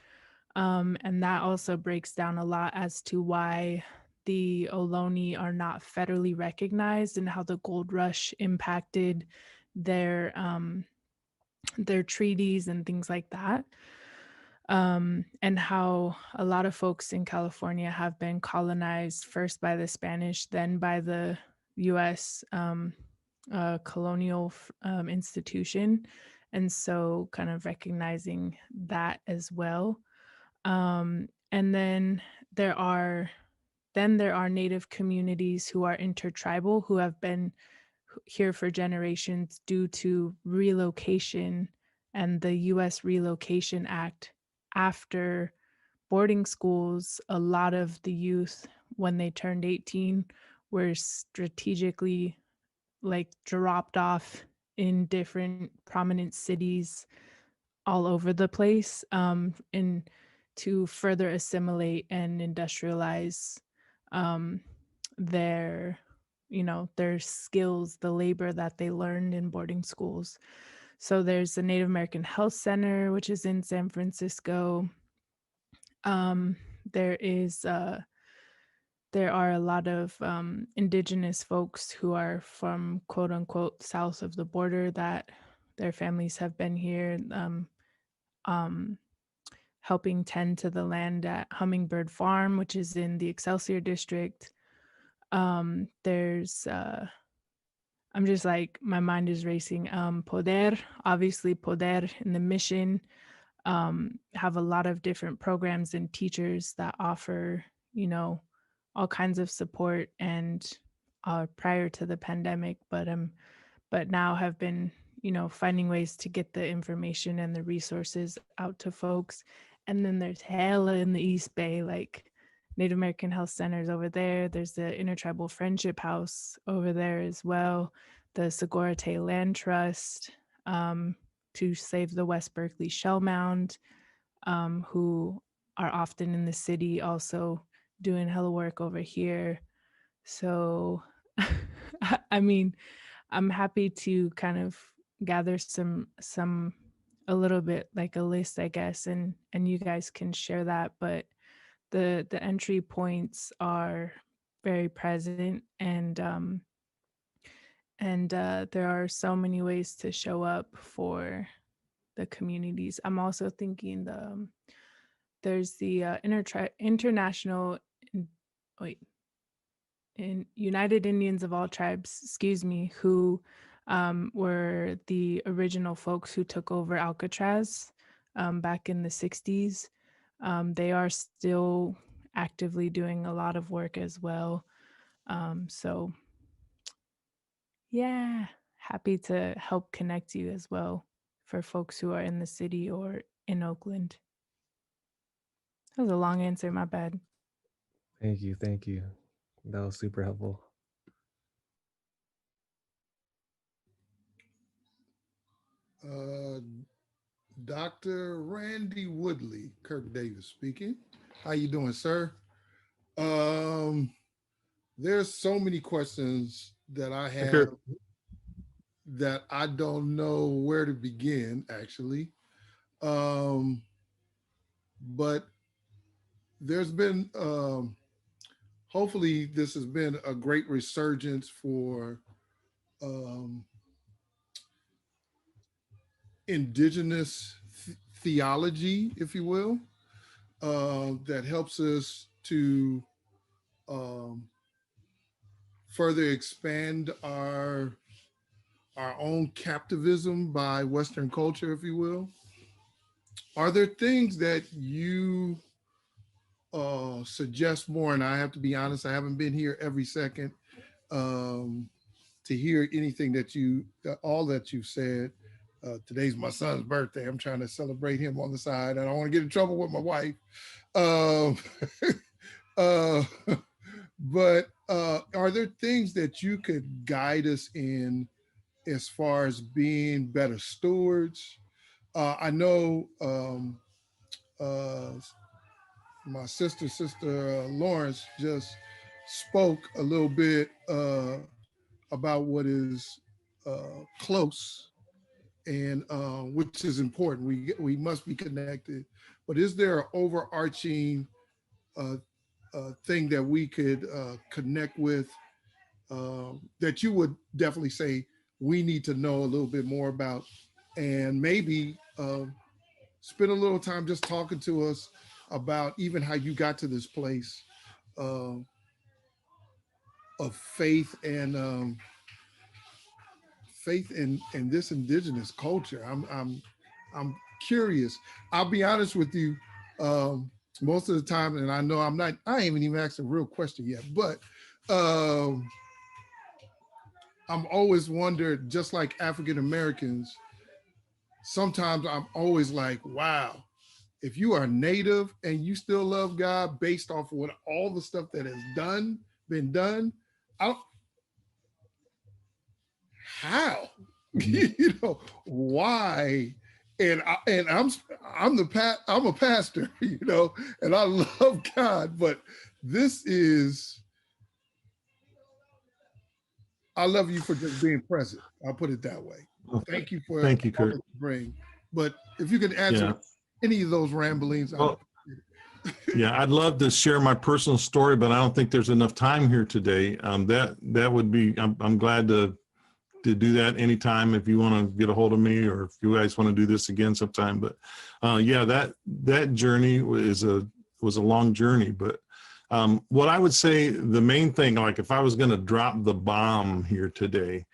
And that also breaks down a lot as to why the Ohlone are not federally recognized and how the gold rush impacted their treaties and things like that. And how a lot of folks in California have been colonized first by the Spanish, then by the U.S. Colonial institution. And so kind of recognizing that as well. And then there are Native communities who are intertribal, who have been here for generations due to relocation and the U.S. Relocation Act. After boarding schools, a lot of the youth, when they turned 18, were strategically like dropped off in different prominent cities all over the place, and to further assimilate and industrialize um, their their skills, the labor that they learned in boarding schools. So there's the Native American Health Center, which is in San Francisco. um, there is there are a lot of indigenous folks who are from quote unquote south of the border that their families have been here, um, helping tend to the land at Hummingbird Farm, which is in the Excelsior district. There's I'm just like, my mind is racing. Poder, obviously Poder in the mission, have a lot of different programs and teachers that offer, all kinds of support, and prior to the pandemic, but now have been, finding ways to get the information and the resources out to folks. And then there's hella in the East Bay, like Native American Health Centers over there. There's the Intertribal Friendship House over there as well. the Segorite Land Trust, to save the West Berkeley Shell Mound, who are often in the city also doing hella work over here. So, I mean, I'm happy to kind of gather a little bit like a list, I guess, and you guys can share that. But the entry points are very present, and there are so many ways to show up for the communities. I'm also thinking there's the international wait in United Indians of all tribes, excuse me, who were the original folks who took over Alcatraz back in the 60s. They are still actively doing a lot of work as well. So yeah, happy to help connect you as well for folks who are in the city or in Oakland. That was a long answer, my bad. Thank you. Thank you. That was super helpful. Dr. Randy Woodley, Kirk Davis speaking. How you doing, sir? There's so many questions that I have that I don't know where to begin, actually. But there's been, hopefully this has been a great resurgence for indigenous theology, if you will, that helps us to further expand our own captivism by Western culture, if you will. Are there things that you suggest more? And I have to be honest, I haven't been here every second to hear anything that all that you've said. Today's my son's birthday. I'm trying to celebrate him on the side. I don't want to get in trouble with my wife. But are there things that you could guide us in as far as being better stewards? I know my sister Lawrence just spoke a little bit about what is close, and which is important. We must be connected. But is there an overarching thing that we could connect with that you would definitely say we need to know a little bit more about, and maybe spend a little time just talking to us about even how you got to this place of faith and faith in this indigenous culture. I'm curious. I'll be honest with you. Most of the time, and I know I ain't even asked a real question yet, but I'm always wondered, just like African Americans, sometimes I'm always like, wow, if you are Native and you still love God based off of what all the stuff that has been done, how? You know, why? And I'm a pastor, you know, and I love God, but I love you for just being present. I'll put it that way. Thank you for Thank you, Kurt. bring. But if you could answer any of those ramblings, yeah, I'd love to share my personal story, but I don't think there's enough time here today. That would be. I'm glad to do that anytime if you want to get a hold of me, or if you guys want to do this again sometime. But yeah, that journey was a long journey. But what I would say, the main thing, like if I was going to drop the bomb here today,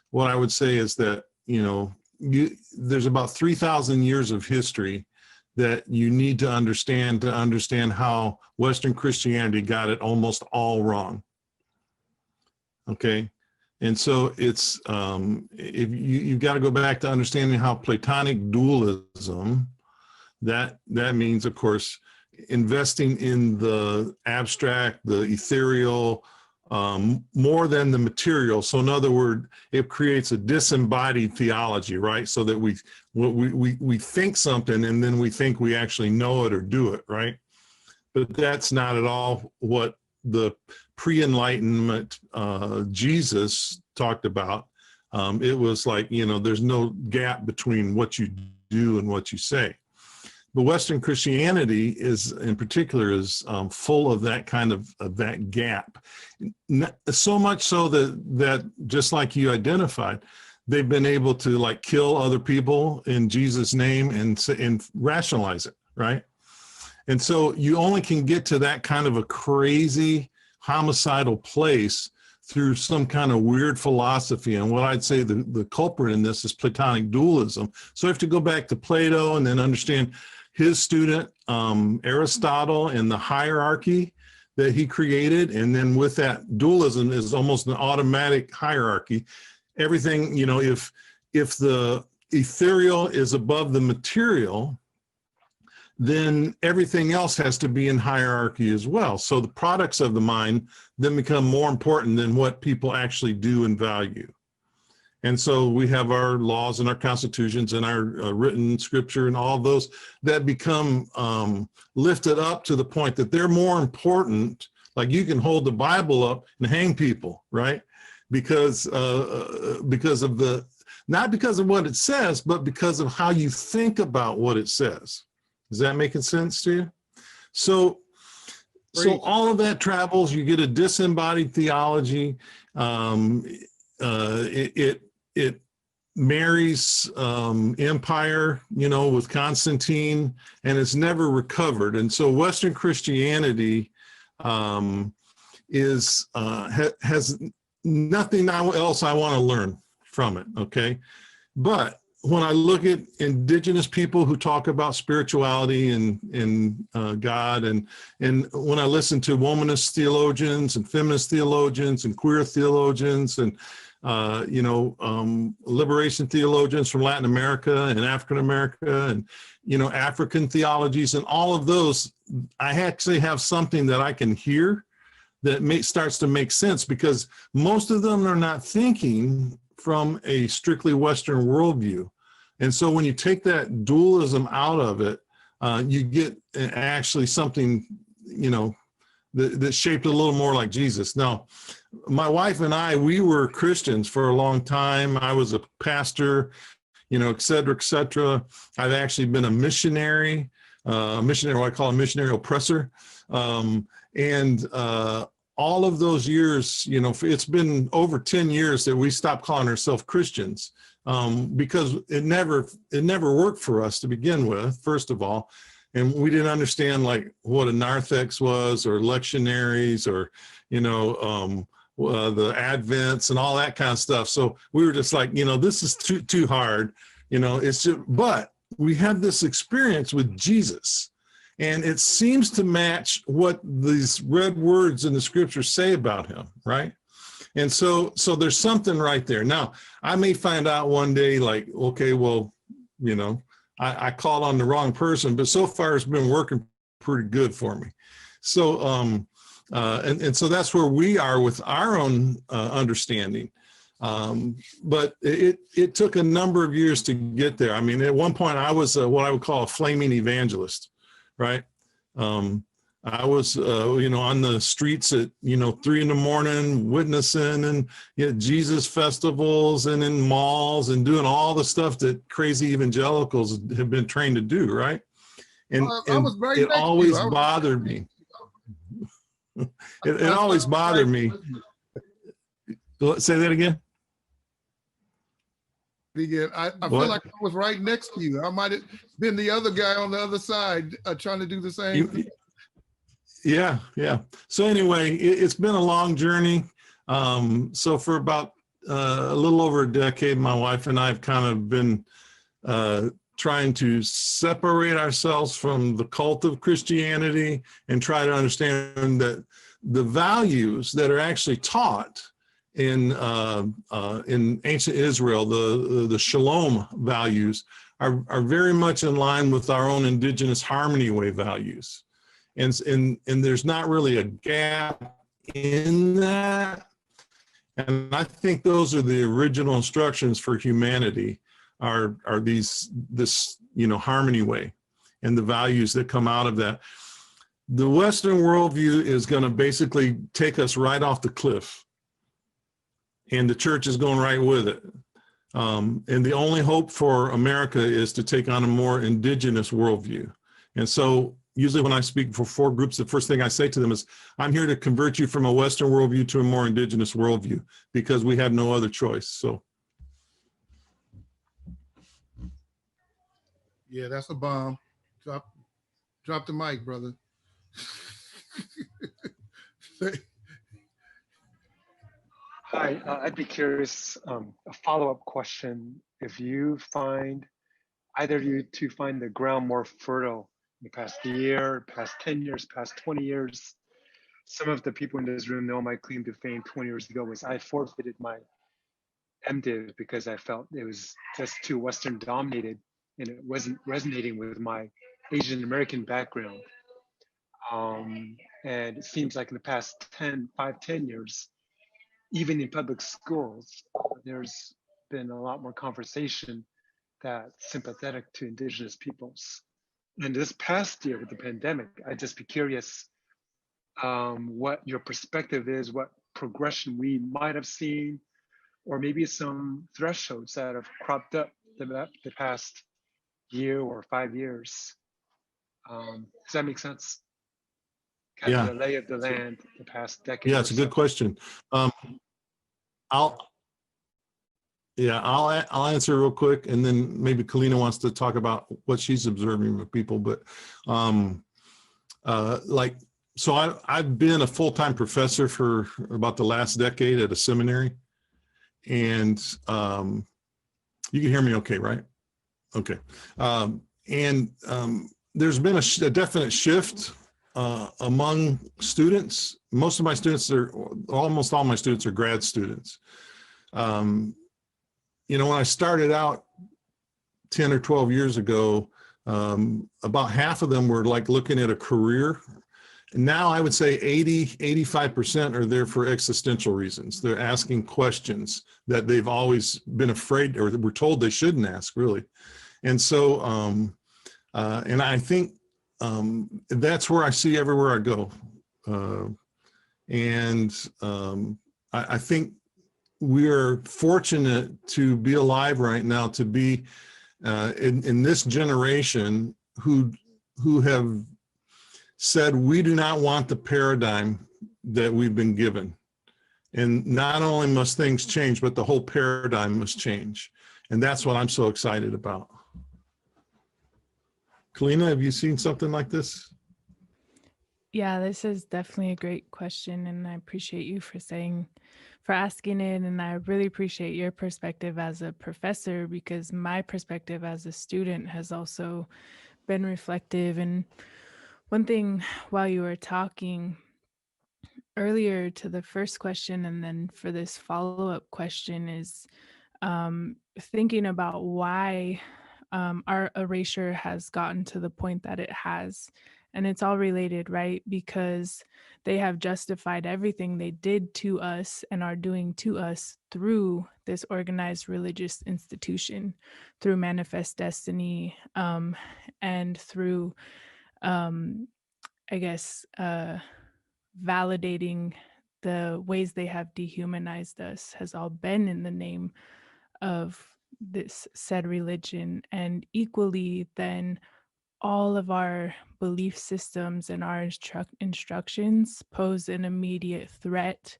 what I would say is that, you know, there's about 3,000 years of history that you need to understand how Western Christianity got it almost all wrong. Okay. And so it's, if you've got to go back to understanding how Platonic dualism, that means, of course, investing in the abstract, the ethereal, more than the material. So in other words, it creates a disembodied theology, right? So that we think something and then we think we actually know it or do it, right? But that's not at all what the pre-enlightenment Jesus talked about. It was like, there's no gap between what you do and what you say. But Western Christianity in particular is full of that kind of that gap. So much so that just like you identified, they've been able to like kill other people in Jesus' name and rationalize it, right? And so you only can get to that kind of a crazy homicidal place through some kind of weird philosophy. And what I'd say the culprit in this is Platonic dualism. So you have to go back to Plato and then understand his student, Aristotle, and the hierarchy that he created. And then with that, dualism is almost an automatic hierarchy. Everything, if the ethereal is above the material, then everything else has to be in hierarchy as well. So the products of the mind then become more important than what people actually do and value. And so we have our laws and our constitutions and our written scripture and all those that become lifted up to the point that they're more important. Like you can hold the Bible up and hang people, right? Because of not because of what it says, but because of how you think about what it says. Is that making sense to you? So all of that travels, you get a disembodied theology. It marries empire, with Constantine, and it's never recovered. And so Western Christianity has nothing else I want to learn from it, okay? But when I look at indigenous people who talk about spirituality and God, and when I listen to womanist theologians and feminist theologians and queer theologians and liberation theologians from Latin America and African America and African theologies and all of those, I actually have something that I can hear that starts to make sense, because most of them are not thinking from a strictly Western worldview. And so when you take that dualism out of it, you get actually something, that's shaped a little more like Jesus. Now, my wife and I, we were Christians for a long time. I was a pastor, et cetera, et cetera. I've actually been a missionary, what I call a missionary oppressor. All of those years, it's been over 10 years that we stopped calling ourselves Christians, because it never worked for us to begin with, first of all. And we didn't understand like what a narthex was, or lectionaries, or, the Advents and all that kind of stuff. So we were just like, this is too hard, it's just, but we had this experience with Jesus. And it seems to match what these red words in the scripture say about him, right? And so there's something right there. Now, I may find out one day, like, okay, well, I called on the wrong person, but so far it's been working pretty good for me. So, and so that's where we are with our own understanding. But it took a number of years to get there. I mean, at one point I was what I would call a flaming evangelist. Right. I was, on the streets at, 3 a.m, witnessing and Jesus festivals and in malls and doing all the stuff that crazy evangelicals have been trained to do. Right. And, it always bothered me. It always bothered me. Say that again. I feel like I was right next to you. I might have been the other guy on the other side trying to do the same thing. Yeah. So anyway, it's been a long journey. So for about a little over a decade, my wife and I have kind of been trying to separate ourselves from the cult of Christianity and try to understand that the values that are actually taught in ancient Israel, the shalom values are very much in line with our own indigenous harmony way values. And there's not really a gap in that. And I think those are the original instructions for humanity are this, harmony way and the values that come out of that. The Western worldview is going to basically take us right off the cliff, and the church is going right with it. And the only hope for America is to take on a more indigenous worldview. And so usually when I speak for 4 groups, the first thing I say to them is, I'm here to convert you from a Western worldview to a more indigenous worldview, because we have no other choice. So. Yeah, that's a bomb. Drop the mic, brother. Hi, I'd be curious, a follow-up question. If you find, either of you to find the ground more fertile in the past year, past 10 years, past 20 years, some of the people in this room know my claim to fame 20 years ago was I forfeited my MDiv because I felt it was just too Western dominated and it wasn't resonating with my Asian American background. And it seems like in the past 10 years, even in public schools, there's been a lot more conversation that's sympathetic to Indigenous peoples. And this past year with the pandemic, I'd just be curious what your perspective is, what progression we might have seen, or maybe some thresholds that have cropped up the past year or 5 years. Does that make sense? Kind of the lay of the land the past decade. Yeah, it's a good question. I'll answer real quick, and then maybe Kalina wants to talk about what she's observing with people. But so I've been a full-time professor for about the last decade at a seminary, and you can hear me okay, right? Okay. There's been a definite shift among students. Almost all my students are grad students. When I started out 10 or 12 years ago, about half of them were like looking at a career. And now I would say 85% are there for existential reasons. They're asking questions that they've always been afraid, or were told they shouldn't ask, really. And so, and I think that's where I see everywhere I go. I think we are fortunate to be alive right now, to be in this generation who have said, we do not want the paradigm that we've been given. And not only must things change, but the whole paradigm must change. And that's what I'm so excited about. Kalina, have you seen something like this? Yeah, this is definitely a great question, and I appreciate you for asking it. And I really appreciate your perspective as a professor, because my perspective as a student has also been reflective. And one thing while you were talking earlier to the first question, and then for this follow-up question, is thinking about why our erasure has gotten to the point that it has. And it's all related, right? Because they have justified everything they did to us and are doing to us through this organized religious institution, through Manifest Destiny, and through, validating the ways they have dehumanized us, has all been in the name of this said religion. And equally then, all of our belief systems and our instructions pose an immediate threat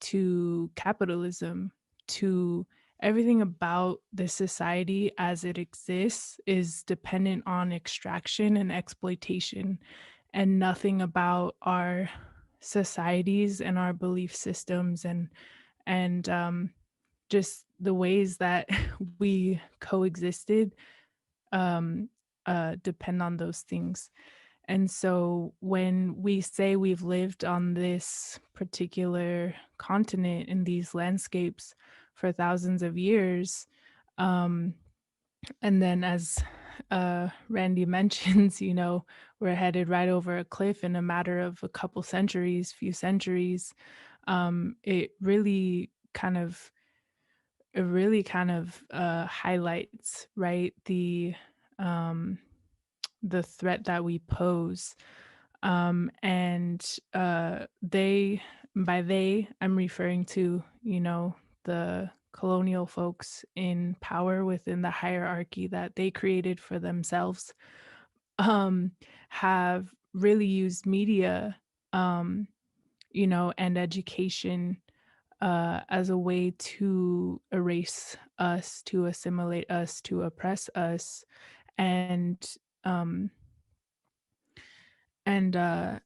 to capitalism, to everything about the society as it exists is dependent on extraction and exploitation, and nothing about our societies and our belief systems and just the ways that we coexisted depend on those things. And so when we say we've lived on this particular continent in these landscapes for thousands of years, and then as Randy mentions, we're headed right over a cliff in a matter of a couple centuries, few centuries. It really kind of highlights, right, um, the threat that we pose. And by they, I'm referring to, the colonial folks in power within the hierarchy that they created for themselves, um, have really used media, um, and education as a way to erase us, to assimilate us, to oppress us. And um,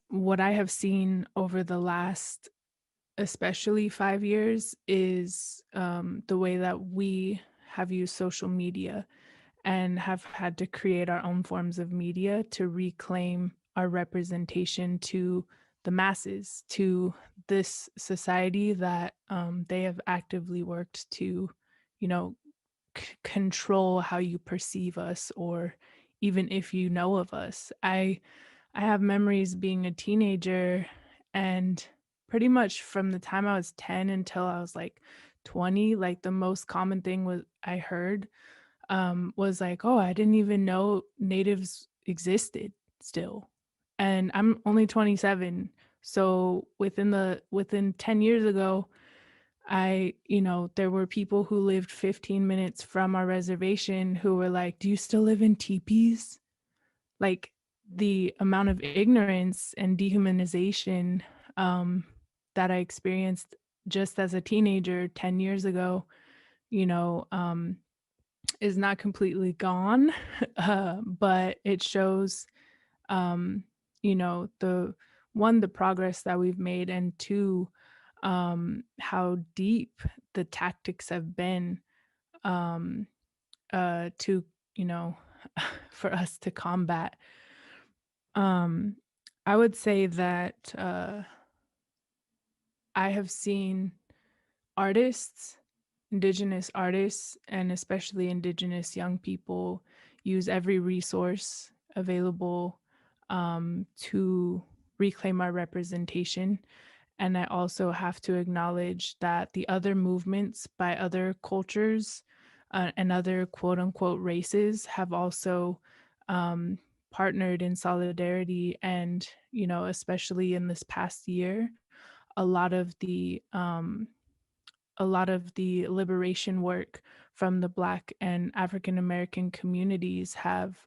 what I have seen over the last, especially 5 years, is the way that we have used social media and have had to create our own forms of media to reclaim our representation to the masses, to this society that they have actively worked to, you know, control how you perceive us, or even if you know of us. I have memories being a teenager, and pretty much from the time I was 10 until I was like 20, like the most common thing was I heard was like, "Oh, I didn't even know natives existed still." And I'm only 27. So within 10 years ago, there were people who lived 15 minutes from our reservation who were like, "Do you still live in teepees?" Like, the amount of ignorance and dehumanization um, that I experienced just as a teenager 10 years ago, you know, um, is not completely gone, but it shows, um, the progress that we've made, and two, how deep the tactics have been, um, to, you know, for us to combat. Um, I would say that I have seen artists, indigenous artists, and especially indigenous young people use every resource available to reclaim our representation. And I also have to acknowledge that the other movements by other cultures and other quote unquote races have also um, partnered in solidarity. And, especially in this past year, a lot of the liberation work from the Black and African American communities have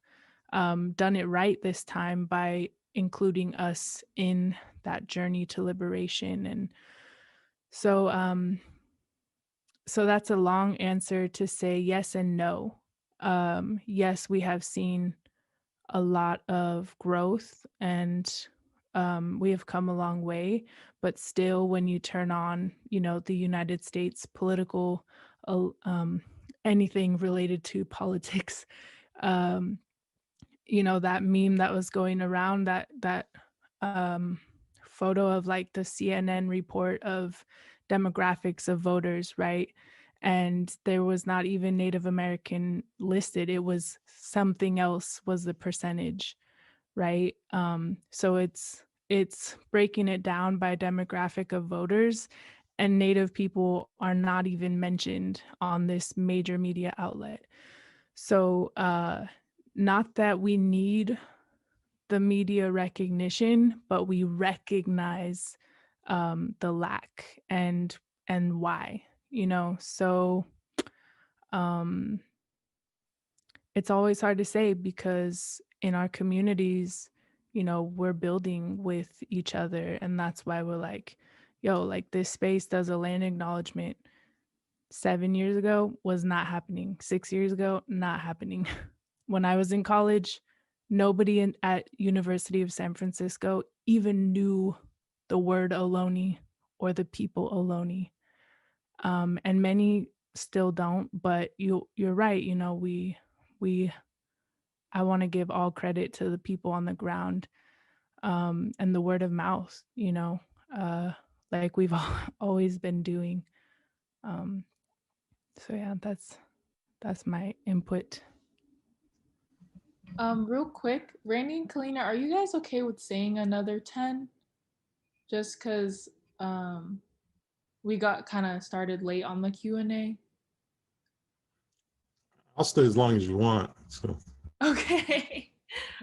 done it right this time by including us in that journey to liberation. And so, so that's a long answer to say yes and no. Yes, we have seen a lot of growth, and we have come a long way, but still, when you turn on, the United States political, anything related to politics, um, that meme that was going around, that um, photo of like the CNN report of demographics of voters, right? And there was not even Native American listed. It was something else was the percentage, right? So it's breaking it down by demographic of voters, and Native people are not even mentioned on this major media outlet. So not that we need the media recognition, but we recognize the lack and why, So um, it's always hard to say, because in our communities, we're building with each other, and that's why we're like, yo, like this space does a land acknowledgement. 7 years ago was not happening. 6 years ago, not happening. When I was in college, nobody at University of San Francisco even knew the word Ohlone or the people Ohlone. And many still don't, but you're right. We I want to give all credit to the people on the ground, and the word of mouth, uh, like we've always been doing. So yeah, that's my input. Real quick, Randy and Kalina, are you guys okay with saying another 10? Just because we got kind of started late on the Q&A. I'll stay as long as you want. So Okay.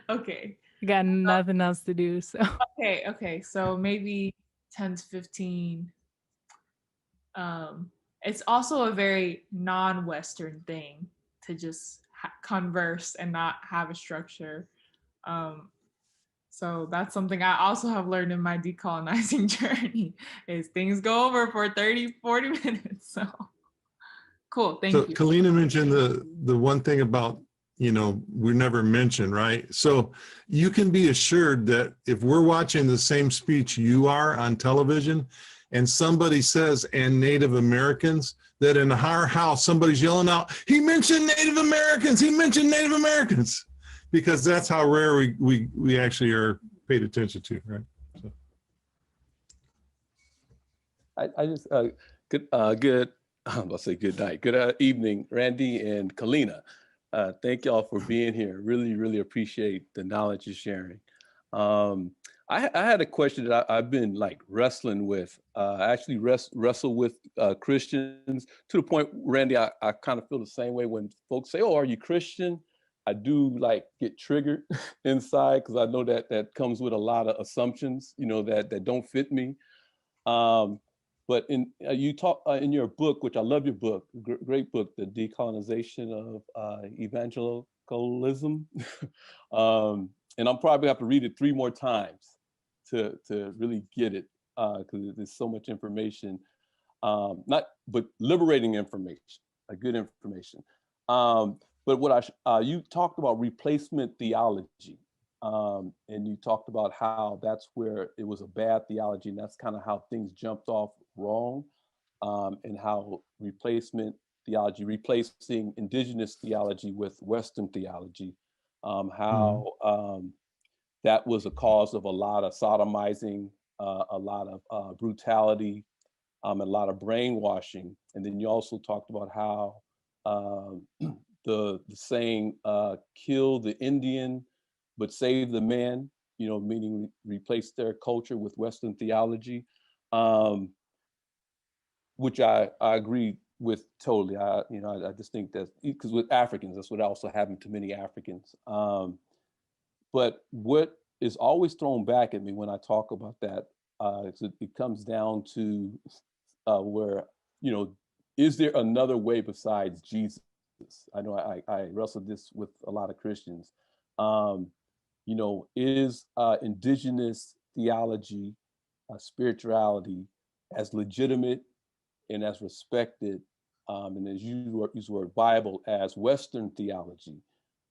Okay. I got nothing else to do, so. Okay. So maybe 10 to 15. It's also a very non-Western thing to just converse and not have a structure. So that's something I also have learned in my decolonizing journey is things go over for 30, 40 minutes. So cool. So Thank you. Kalina mentioned the one thing about, we never mentioned, right? So you can be assured that if we're watching the same speech you are on television and somebody says, and Native Americans, that in our house, somebody's yelling out, he mentioned Native Americans, he mentioned Native Americans, because that's how rare we actually are paid attention to, right? So. I just, good, I'm about to say good night. Good evening, Randy and Kalina. Thank y'all for being here. Really, really appreciate the knowledge you're sharing. I had a question that I've been like wrestling with. I actually wrestle with Christians to the point, Randy, I kind of feel the same way when folks say, oh, are you Christian? I do like get triggered inside because I know that comes with a lot of assumptions, that don't fit me. But you talk in your book, which I love your book, great book, The Decolonization of Evangelicalism. And I'm probably have to read it 3 more times to really get it, because there's so much information, but liberating information, good information. But what you talked about replacement theology. And you talked about how that's where it was a bad theology, and that's kind of how things jumped off wrong, and how replacement theology, replacing indigenous theology with Western theology, how that was a cause of a lot of sodomizing, a lot of brutality, a lot of brainwashing. And then you also talked about how the saying, kill the Indian, but save the man, meaning replace their culture with Western theology, which I agree with totally. I just think that, because with Africans, that's what also happened to many Africans. But what is always thrown back at me when I talk about that, it comes down to where, is there another way besides Jesus? I know I wrestled this with a lot of Christians. Is indigenous theology, spirituality as legitimate and as respected, and as you use the word Bible, as Western theology?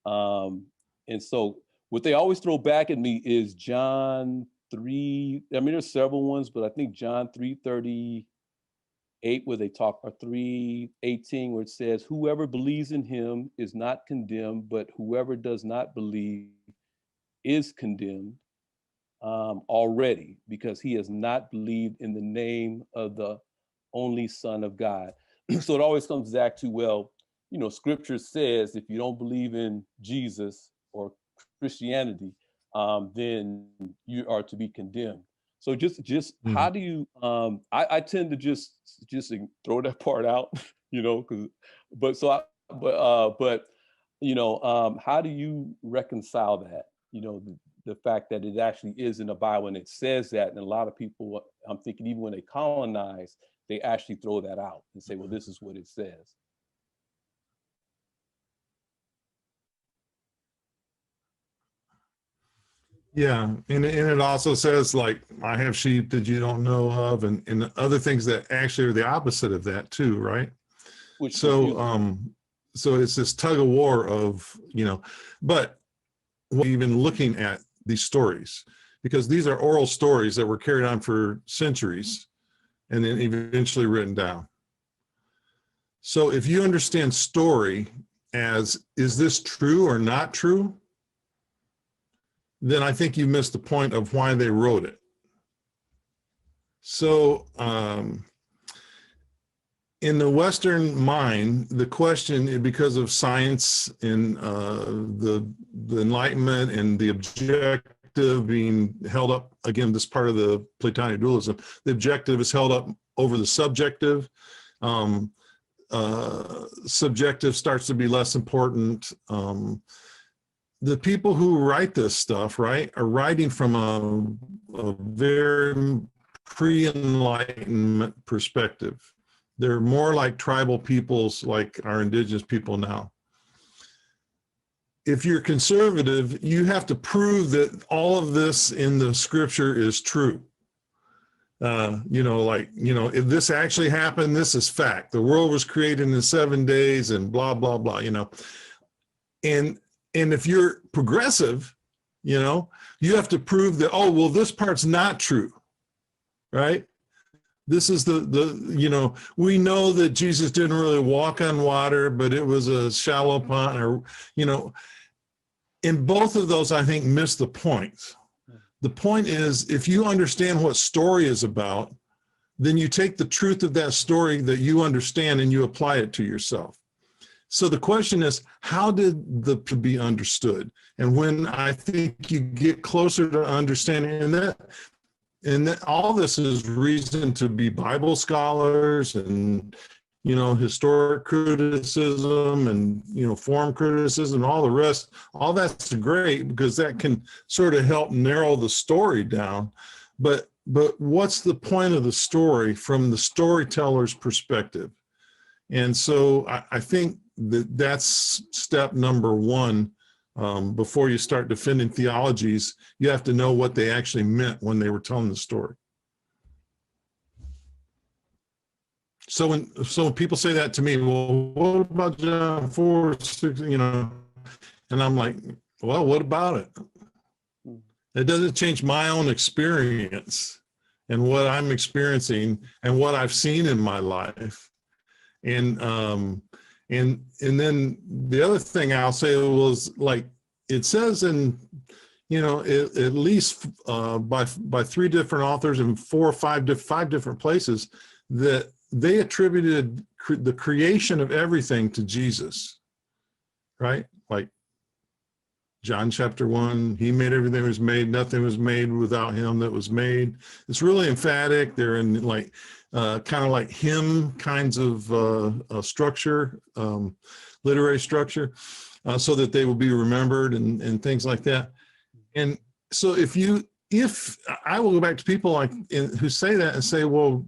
And so what they always throw back at me is John 3, there's several ones, but I think John 3:38, where they talk, or 3:18, where it says, whoever believes in him is not condemned, but whoever does not believe is condemned already, because he has not believed in the name of the only Son of God. So it always comes back to, well, scripture says if you don't believe in Jesus or Christianity, then you are to be condemned. So just how do you, I tend to just throw that part out, how do you reconcile that? The fact that it actually is in the Bible and it says that, and a lot of people, I'm thinking, even when they colonize, they actually throw that out and say, well, this is what it says. Yeah, and it also says, like, I have sheep that you don't know of, and other things that actually are the opposite of that too, right? So it's this tug of war of, but even looking at these stories, because these are oral stories that were carried on for centuries and then eventually written down. So if you understand story as, is this true or not true? Then I think you missed the point of why they wrote it. So in the Western mind, the question, because of science and the Enlightenment and the objective being held up, again, this part of the Platonic dualism, the objective is held up over the subjective. Subjective starts to be less important. The people who write this stuff, right, are writing from a very pre-Enlightenment perspective. They're more like tribal peoples, like our indigenous people now. If you're conservative, you have to prove that all of this in the scripture is true. If this actually happened, this is fact. The world was created in 7 days and blah, blah, blah, And if you're progressive, you have to prove that, oh, well, this part's not true, right? This is we know that Jesus didn't really walk on water, but it was a shallow pond, and both of those, I think, miss the point. The point is, if you understand what story is about, then you take the truth of that story that you understand and you apply it to yourself. So the question is, how did the be understood? And when I think you get closer to understanding, and that all this is reason to be Bible scholars and, historic criticism and, form criticism, all the rest, all that's great because that can sort of help narrow the story down. But what's the point of the story from the storyteller's perspective? And so I think that's step number one. Before you start defending theologies, you have to know what they actually meant when they were telling the story. So when people say that to me, well, what about John 4:6, and I'm like, well, what about it? It doesn't change my own experience and what I'm experiencing and what I've seen in my life. And then the other thing I'll say was, like, it says in, at least by 3 different authors and 4 or 5 different places that they attributed the creation of everything to Jesus, right? Like John chapter 1, he made everything was made, nothing was made without him that was made. It's really emphatic. They're in kind of like hymn kinds of structure, literary structure, so that they will be remembered and things like that. And so if I will go back to people who say that and say, well,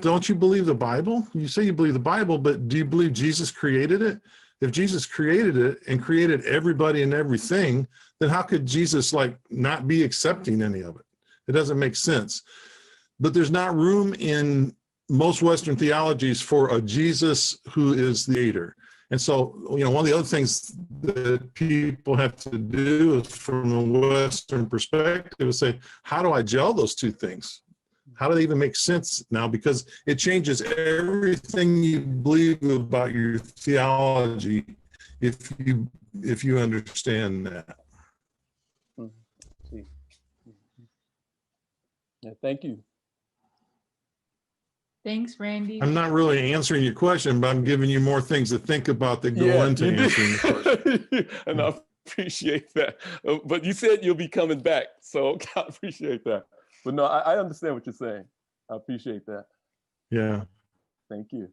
don't you believe the Bible? You say you believe the Bible, but do you believe Jesus created it? If Jesus created it and created everybody and everything, then how could Jesus not be accepting any of it? It doesn't make sense. But there's not room in most Western theologies for a Jesus who is the creator. And so, one of the other things that people have to do is, from a Western perspective, is say, how do I gel those two things? How do they even make sense now? Because it changes everything you believe about your theology if you understand that. Yeah, thank you. Thanks, Randy. I'm not really answering your question, but I'm giving you more things to think about that go into answering the question. And I appreciate that. But you said you'll be coming back, so I appreciate that. But no, I understand what you're saying. I appreciate that. Yeah. Thank you.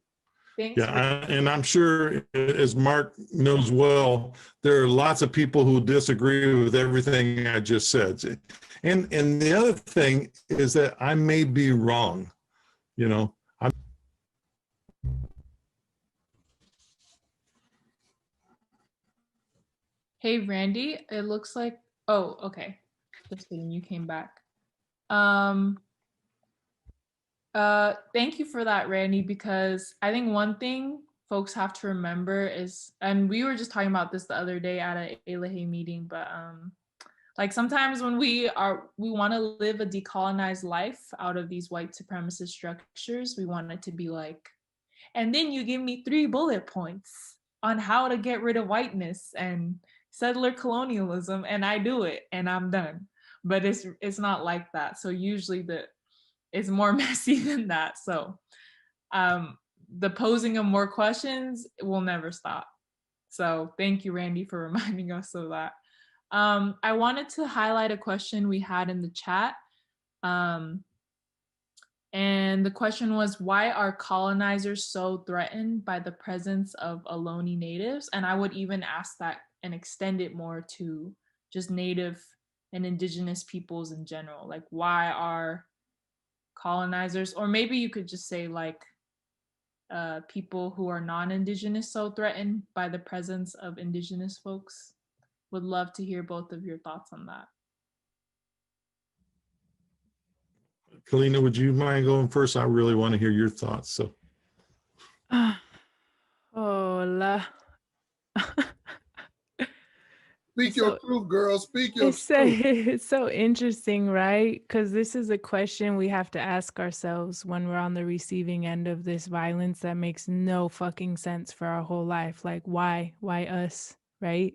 Thanks. And I'm sure, as Mark knows well, there are lots of people who disagree with everything I just said. And the other thing is that I may be wrong. Hey, Randy, it looks like, oh, okay. Just kidding, you came back. Thank you for that, Randy, because I think one thing folks have to remember is, and we were just talking about this the other day at a Elahe meeting, but sometimes when we want to live a decolonized life out of these white supremacist structures, we want it to be like, and then you give me 3 bullet points on how to get rid of whiteness and settler colonialism, and I do it and I'm done. But it's not like that. So usually it's more messy than that. So the posing of more questions will never stop. So thank you, Randy, for reminding us of that. I wanted to highlight a question we had in the chat. And the question was, why are colonizers so threatened by the presence of Ohlone natives? And I would even ask that and extend it more to just native and indigenous peoples in general. Like, why are colonizers, or maybe you could just say like people who are non-indigenous so threatened by the presence of indigenous folks? Would love to hear both of your thoughts on that. Kalina, would you mind going first? I really want to hear your thoughts. So, Hola. Speak your truth, girl. Speak your truth. It's so interesting, right? Because this is a question we have to ask ourselves when we're on the receiving end of this violence that makes no fucking sense for our whole life. Like, why? Why us, right?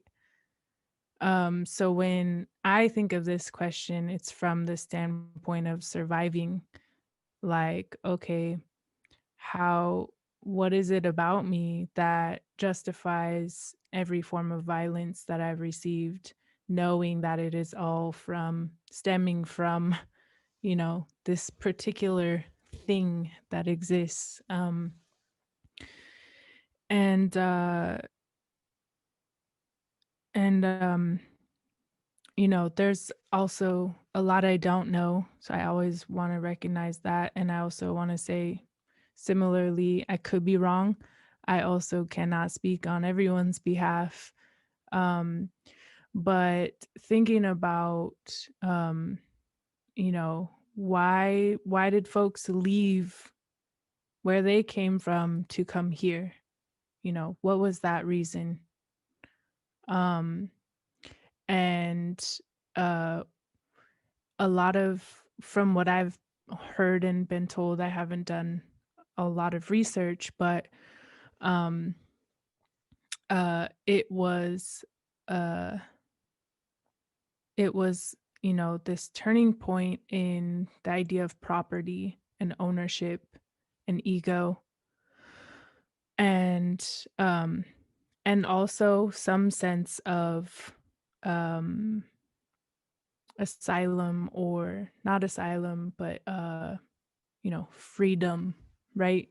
So when I think of this question, it's from the standpoint of surviving. Like, okay, what is it about me that justifies every form of violence that I've received, knowing that it is all stemming from, this particular thing that exists. There's also a lot I don't know. So I always want to recognize that. And I also want to say, similarly, I could be wrong. I also cannot speak on everyone's behalf. But thinking about, why did folks leave where they came from to come here? What was that reason? And a lot of, from what I've heard and been told, I haven't done a lot of research, but it was this turning point in the idea of property and ownership and ego, and also some sense of asylum, or not asylum, but freedom, right?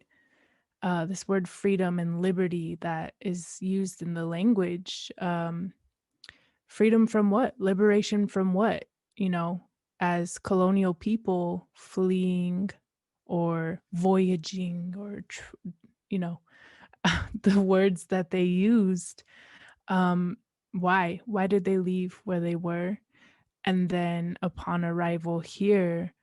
This word freedom and liberty that is used in the language. Freedom from what? Liberation from what? As colonial people fleeing or voyaging, or the words that they used. Why did they leave where they were? And then upon arrival here,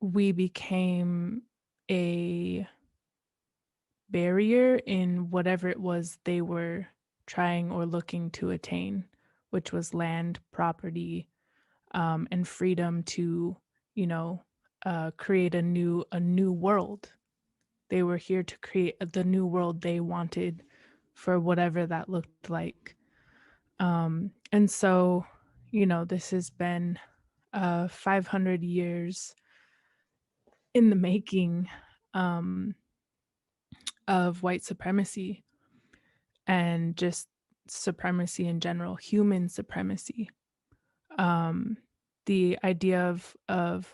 we became a barrier in whatever it was they were trying or looking to attain, which was land, property, and freedom to, create a new world. They were here to create the new world they wanted, for whatever that looked like. And so, this has been 500 years in the making of white supremacy, and just supremacy in general, human supremacy. The idea of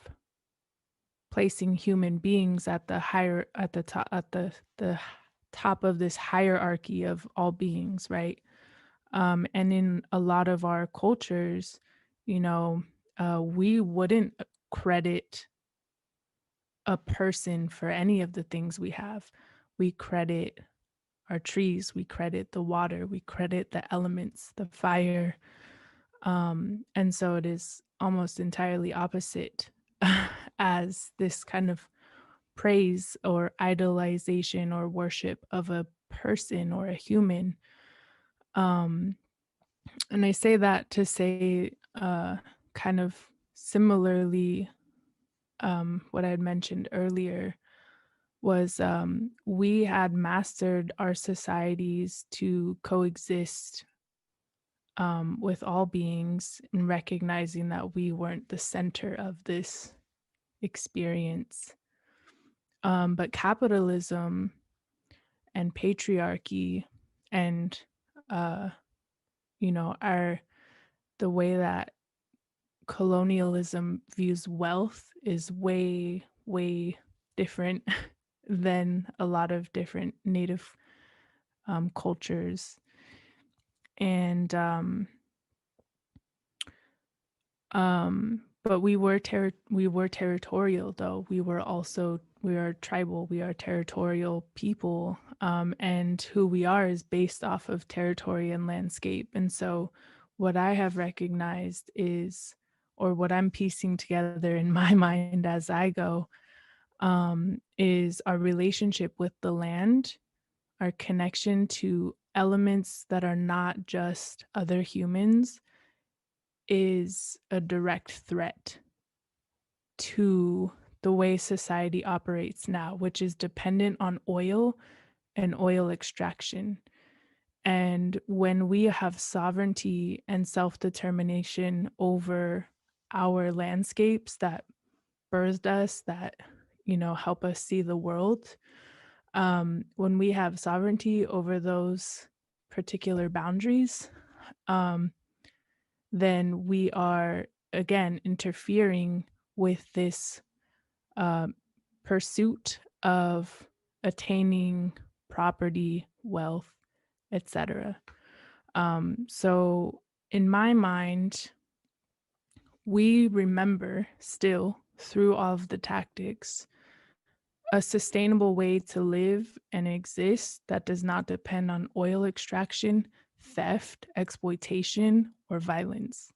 placing human beings at the top of this hierarchy of all beings, right? And in a lot of our cultures, we wouldn't credit a person for any of the things we have. We credit our trees, we credit the water, we credit the elements, the fire. And so it is almost entirely opposite as this kind of praise or idolization or worship of a person or a human. And I say that to say kind of similarly, what I had mentioned earlier was we had mastered our societies to coexist with all beings, and recognizing that we weren't the center of this experience. But capitalism and patriarchy and the way that colonialism views wealth is way, way different than a lot of different native cultures. And but we were territorial, though. We are tribal, we are territorial people, and who we are is based off of territory and landscape. And so what I have recognized is, or what I'm piecing together in my mind as I go, is our relationship with the land, our connection to elements that are not just other humans, is a direct threat to the way society operates now, which is dependent on oil and oil extraction. And when we have sovereignty and self-determination over our landscapes that birthed us, that help us see the world, when we have sovereignty over those particular boundaries, then we are again interfering with this pursuit of attaining property, wealth, etc. So in my mind, we remember still through all of the tactics a sustainable way to live and exist that does not depend on oil extraction, theft, exploitation, or violence.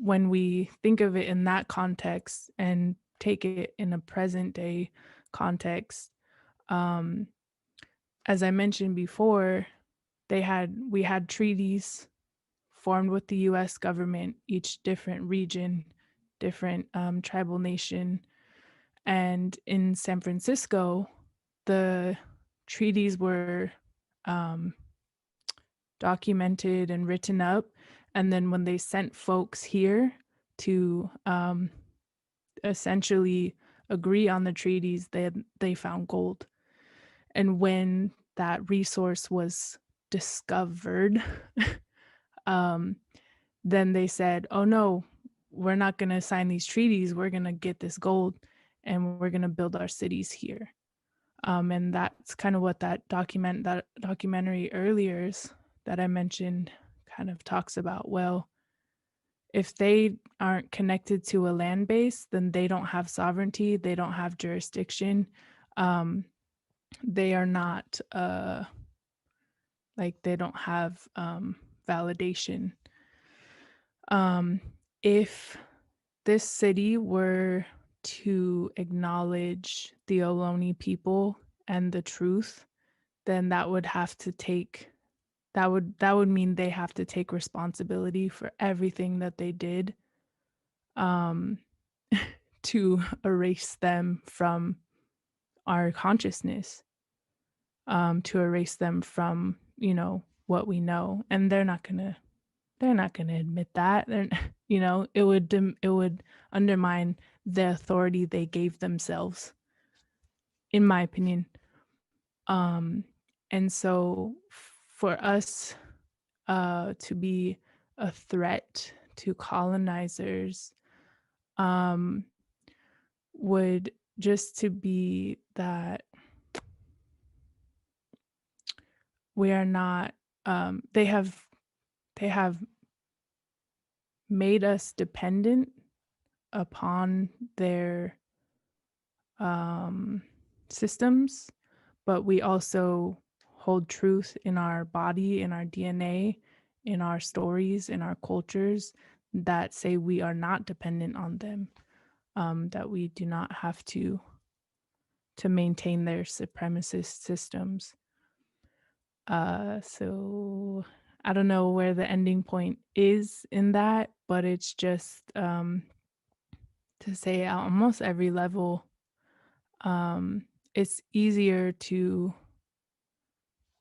When we think of it in that context and take it in a present day context, as I mentioned before, we had treaties formed with the US government, each different region, different tribal nation. And in San Francisco, the treaties were documented and written up. And then when they sent folks here to essentially agree on the treaties, they found gold. And when that resource was discovered, then they said, oh no, we're not going to sign these treaties. We're going to get this gold and we're going to build our cities here. And that's kind of what that documentary earlier that I mentioned kind of talks about. Well, if they aren't connected to a land base, then they don't have sovereignty, they don't have jurisdiction. They are not they don't have validation. If this city were to acknowledge the Ohlone people and the truth, then that would mean they have to take responsibility for everything that they did to erase them from our consciousness, to erase them from what we know. And they're not gonna admit that. It would undermine the authority they gave themselves, in my opinion. And so for us to be a threat to colonizers would just to be that we are not, they have made us dependent upon their systems, but we also hold truth in our body, in our DNA, in our stories, in our cultures that say we are not dependent on them, that we do not have to maintain their supremacist systems. So I don't know where the ending point is in that, but it's just to say at almost every level, it's easier to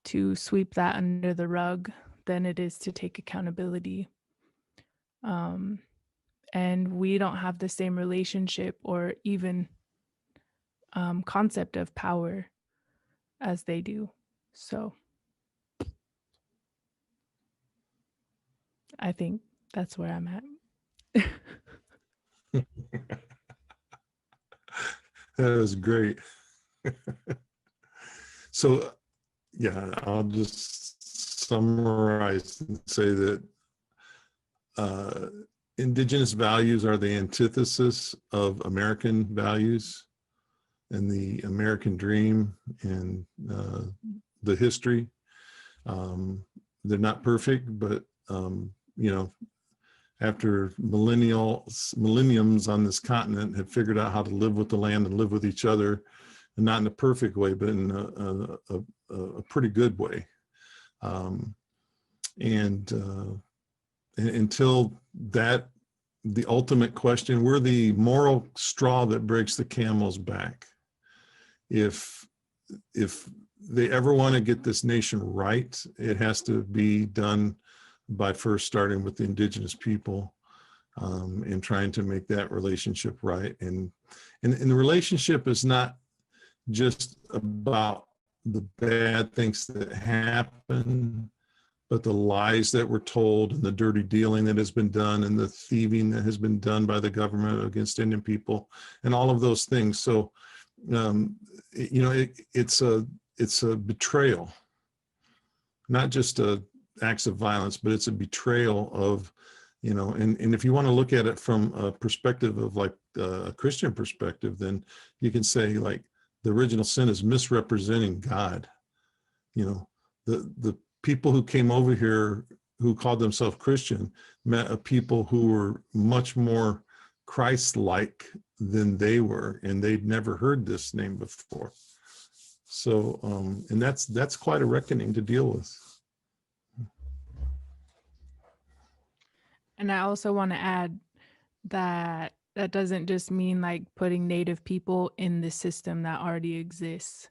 to sweep that under the rug than it is to take accountability. And we don't have the same relationship or even concept of power as they do. So I think that's where I'm at. That was great. So, yeah, I'll just summarize and say that indigenous values are the antithesis of American values and the American dream and the history. They're not perfect, but you know, after millenniums on this continent have figured out how to live with the land and live with each other, and not in a perfect way, but in a pretty good way. And until that, the ultimate question, we're the moral straw that breaks the camel's back. If they ever want to get this nation right, it has to be done by first starting with the indigenous people and trying to make that relationship right. And the relationship is not just about the bad things that happen, but the lies that were told and the dirty dealing that has been done and the thieving that has been done by the government against Indian people and all of those things. So, you know, it's a betrayal, not just acts of violence, but it's a betrayal of, you know, and if you want to look at it from a perspective of like a Christian perspective, then you can say like the original sin is misrepresenting God. You know, the people who came over here who called themselves Christian met a people who were much more Christ-like than they were, and they'd never heard this name before. So, and that's quite a reckoning to deal with. And I also want to add that that doesn't just mean like putting Native people in the system that already exists.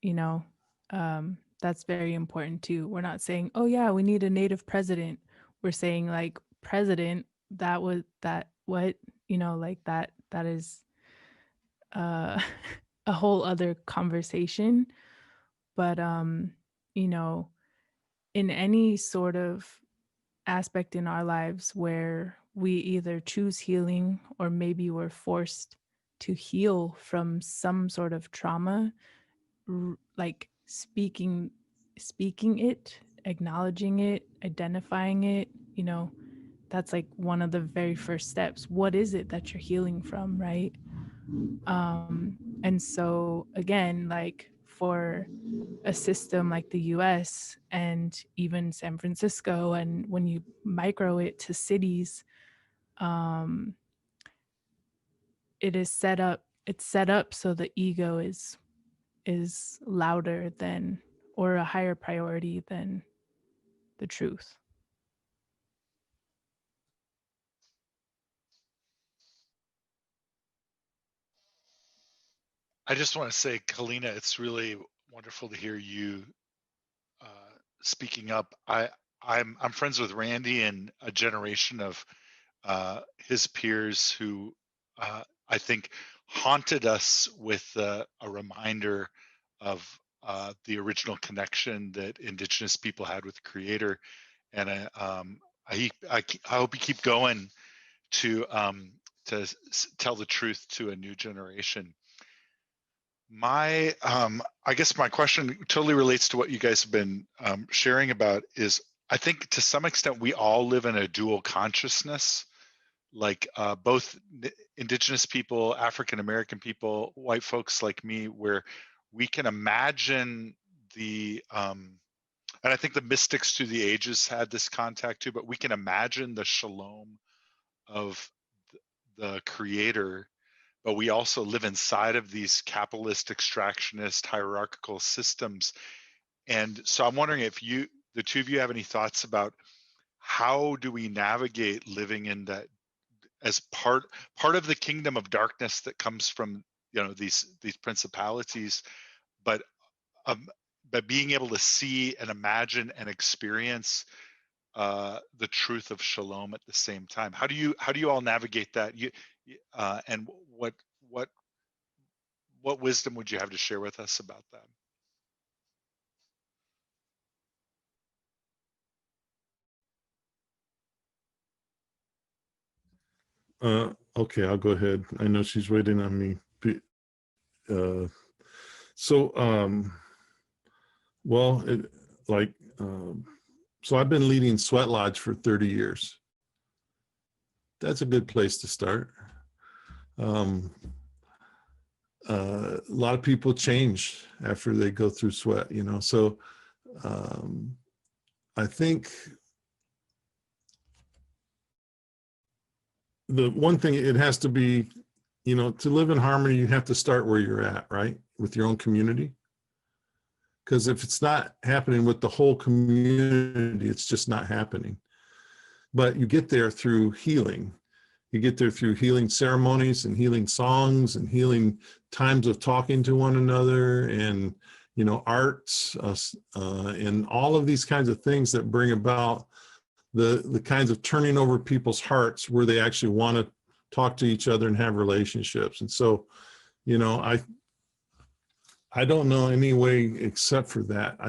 You know, that's very important too. We're not saying, oh yeah, we need a Native president. We're saying like president, what, you know, like that is a whole other conversation. But you know, in any sort of aspect in our lives where we either choose healing or maybe we're forced to heal from some sort of trauma, like speaking it, acknowledging it, identifying it, you know, that's like one of the very first steps. What is it that you're healing from, right? And so again, like for a system like the US and even San Francisco, and when you micro it to cities, it's set up so the ego is louder than, or a higher priority than the truth. I just want to say, Kalina, it's really wonderful to hear you speaking up. I'm friends with Randy and a generation of his peers who I think haunted us with a reminder of the original connection that Indigenous people had with the Creator, and I hope you keep going to tell the truth to a new generation. I guess my question totally relates to what you guys have been sharing about is, I think to some extent we all live in a dual consciousness, like both Indigenous people, African American people, white folks like me, where we can imagine and I think the mystics through the ages had this contact too, but we can imagine the shalom of the Creator, but we also live inside of these capitalist, extractionist, hierarchical systems. And so I'm wondering if the two of you have any thoughts about how do we navigate living in that as part of the kingdom of darkness that comes from, you know, these principalities, but being able to see and imagine and experience the truth of shalom at the same time. How do you all navigate that? And what wisdom would you have to share with us about that? Okay, I'll go ahead. I know she's waiting on me. Uh, so, well, so I've been leading Sweat Lodge for 30 years. That's a good place to start. A lot of people change after they go through sweat, you know. So I think the one thing, it has to be, you know, to live in harmony, you have to start where you're at, right? With your own community. Because if it's not happening with the whole community, it's just not happening. But you get there through healing. You get there through healing ceremonies and healing songs and healing times of talking to one another and, you know, arts and all of these kinds of things that bring about the kinds of turning over people's hearts where they actually want to talk to each other and have relationships. And so, you know, I don't know any way except for that.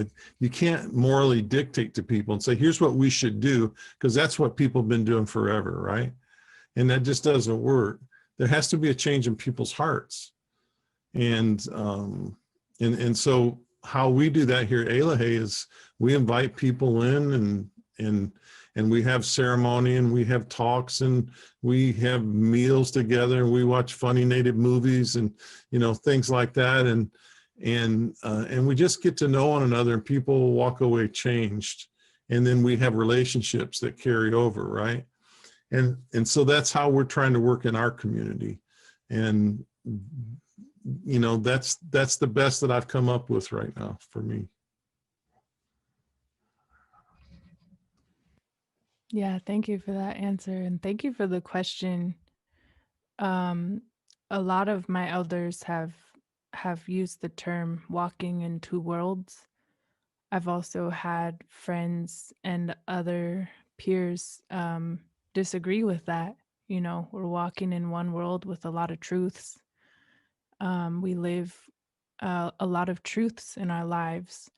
You can't morally dictate to people and say, here's what we should do, because that's what people have been doing forever, right? And that just doesn't work. There has to be a change in people's hearts. And so how we do that here at Elahe is we invite people in and we have ceremony and we have talks and we have meals together and we watch funny native movies and, you know, things like that. And we just get to know one another and people walk away changed. And then we have relationships that carry over, right? And so that's how we're trying to work in our community. And, you know, that's the best that I've come up with right now for me. Yeah, thank you for that answer. And thank you for the question. A lot of my elders have used the term walking in two worlds. I've also had friends and other peers disagree with that. You know, we're walking in one world with a lot of truths. We live a lot of truths in our lives.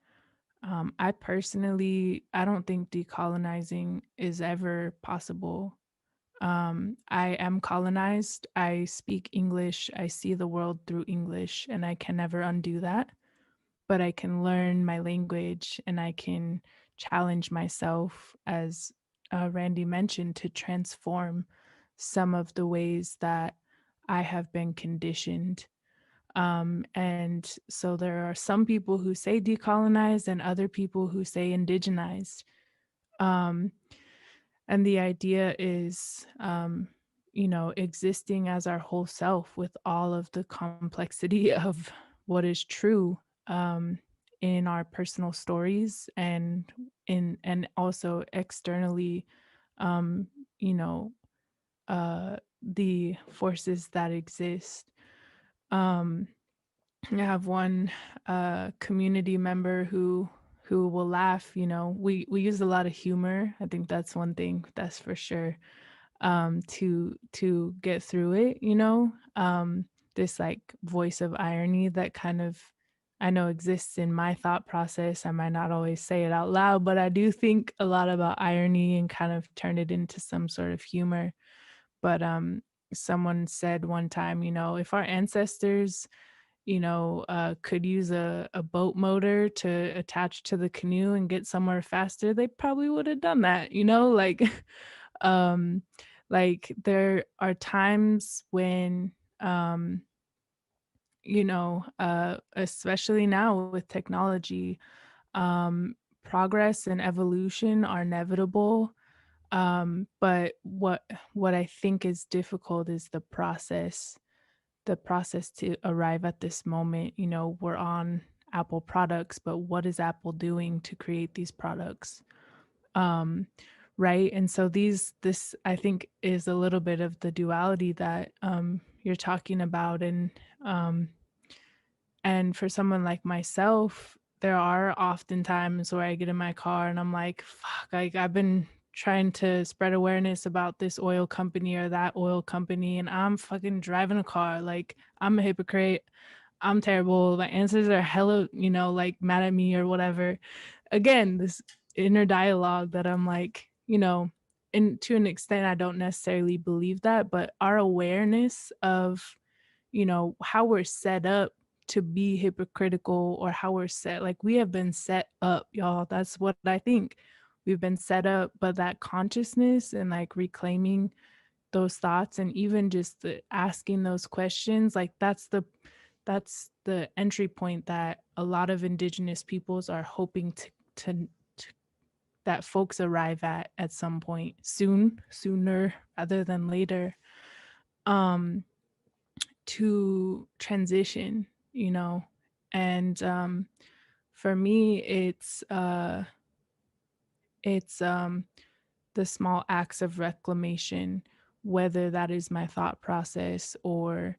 I personally, I don't think decolonizing is ever possible. I am colonized. I speak English. I see the world through English, and I can never undo that. But I can learn my language and I can challenge myself, as Randy mentioned, to transform some of the ways that I have been conditioned. And so there are some people who say decolonized and other people who say indigenized. And the idea is, you know, existing as our whole self with all of the complexity of what is true in our personal stories and also externally, you know, the forces that exist. I have one community member who will laugh. You know, we use a lot of humor. I think that's one thing, that's for sure, to get through it. You know, this like voice of irony that kind of, I know, exists in my thought process. I might not always say it out loud, but I do think a lot about irony and kind of turn it into some sort of humor. But someone said one time, you know, if our ancestors, you know, could use a boat motor to attach to the canoe and get somewhere faster, they probably would have done that, you know, like there are times when, you know, especially now with technology, progress and evolution are inevitable. But what I think is difficult is the process to arrive at this moment. You know, we're on Apple products, but what is Apple doing to create these products? Right. And so this I think is a little bit of the duality that you're talking about. And for someone like myself, there are often times where I get in my car and I'm like, fuck, like I've been trying to spread awareness about this oil company or that oil company, and I'm fucking driving a car. Like, I'm a hypocrite. I'm terrible. My ancestors are hella, like mad at me or whatever. Again, this inner dialogue that I'm like, and to an extent, I don't necessarily believe that, but our awareness of, how we're set up to be hypocritical, or how we're set, like we have been set up, y'all. That's what I think. We've been set up, but that consciousness and like reclaiming those thoughts, and even just asking those questions, like that's the entry point that a lot of indigenous peoples are hoping to that folks arrive at some point sooner rather than later, to transition, and for me it's the small acts of reclamation, whether that is my thought process or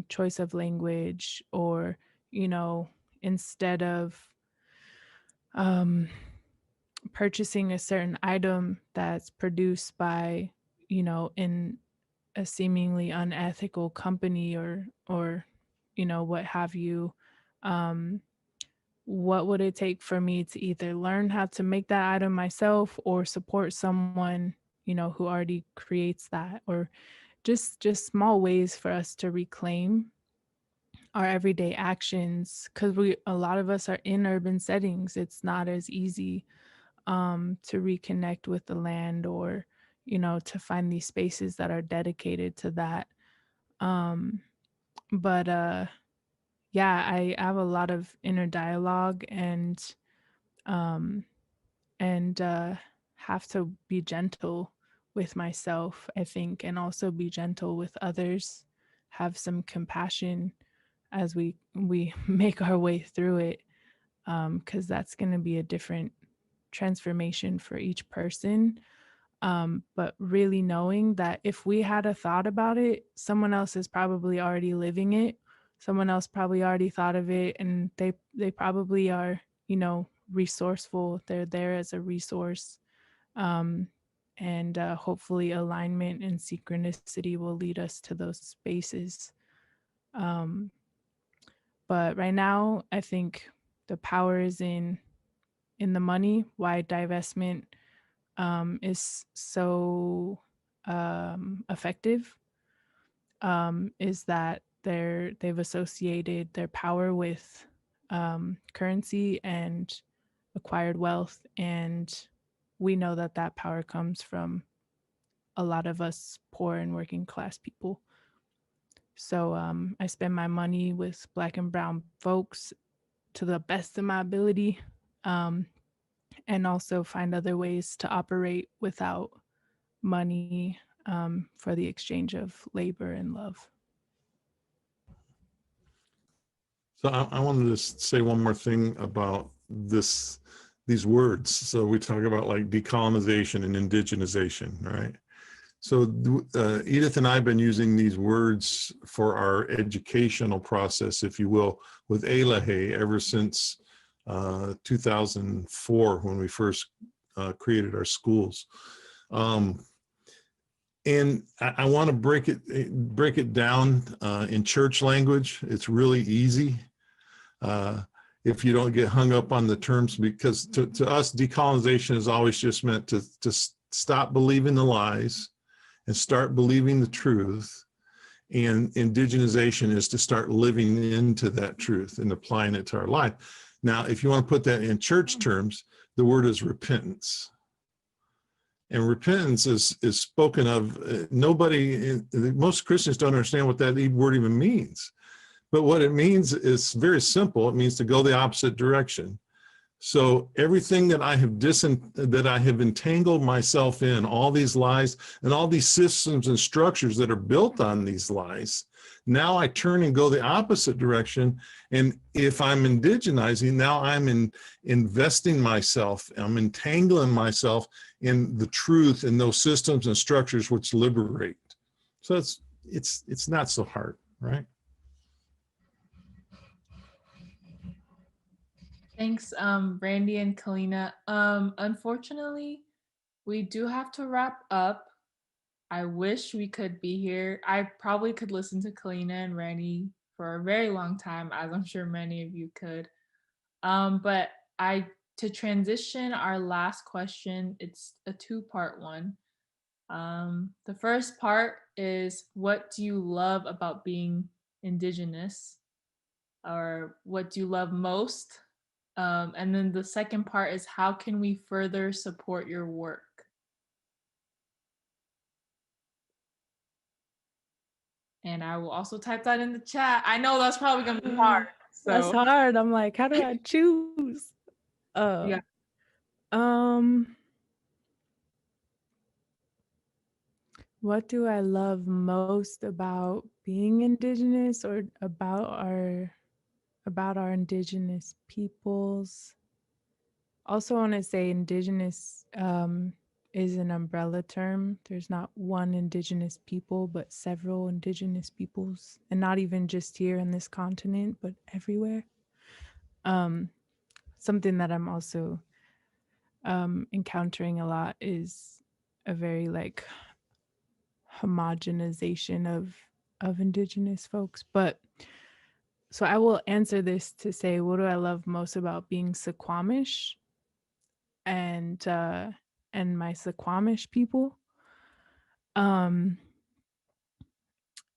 choice of language, or instead of purchasing a certain item that's produced by in a seemingly unethical company, or what have you, what would it take for me to either learn how to make that item myself, or support someone who already creates that, or just small ways for us to reclaim our everyday actions, because a lot of us are in urban settings. It's not as easy to reconnect with the land, or to find these spaces that are dedicated to that. But yeah, I have a lot of inner dialogue, and have to be gentle with myself, I think, and also be gentle with others, have some compassion as we make our way through it, because that's going to be a different transformation for each person. But really knowing that if we had a thought about it, someone else is probably already living it. Someone else probably already thought of it, and they probably are, resourceful. They're there as a resource. And hopefully alignment and synchronicity will lead us to those spaces. But right now, I think the power is in the money. Why divestment is so effective, is that they've associated their power with currency and acquired wealth, and we know that power comes from a lot of us poor and working class people. So I spend my money with Black and brown folks to the best of my ability, and also find other ways to operate without money, for the exchange of labor and love. So I wanted to say one more thing about these words. So we talk about like decolonization and indigenization, right? So Edith and I have been using these words for our educational process, if you will, with Elahe ever since 2004, when we first created our schools. And I want to break it down in church language. It's really easy if you don't get hung up on the terms, because to us, decolonization has always just meant to stop believing the lies and start believing the truth. And indigenization is to start living into that truth and applying it to our life. Now, if you want to put that in church terms, the word is repentance. And repentance is spoken of. Most Christians don't understand what that word even means. But what it means is very simple. It means to go the opposite direction. So everything that I have entangled myself in, all these lies and all these systems and structures that are built on these lies, now I turn and go the opposite direction. And if I'm indigenizing, now I'm investing myself, I'm entangling myself in the truth and those systems and structures which liberate. So it's not so hard, right? Thanks, Brandy and Kalina. Unfortunately, we do have to wrap up. I wish we could be here. I probably could listen to Kalina and Randy for a very long time, as I'm sure many of you could. But to transition our last question, it's a two-part one. The first part is, what do you love about being Indigenous? Or what do you love most? And then the second part is, how can we further support your work? And I will also type that in the chat. I know that's probably gonna be hard. That's So hard. I'm like, how do I choose? yeah. What do I love most about being Indigenous, or about our Indigenous peoples? Also want to say Indigenous is an umbrella term. There's not one Indigenous people, but several Indigenous peoples, and not even just here in this continent, but everywhere. Something that I'm also encountering a lot is a very like homogenization of Indigenous folks. But so I will answer this to say, what do I love most about being Suquamish and my Suquamish people?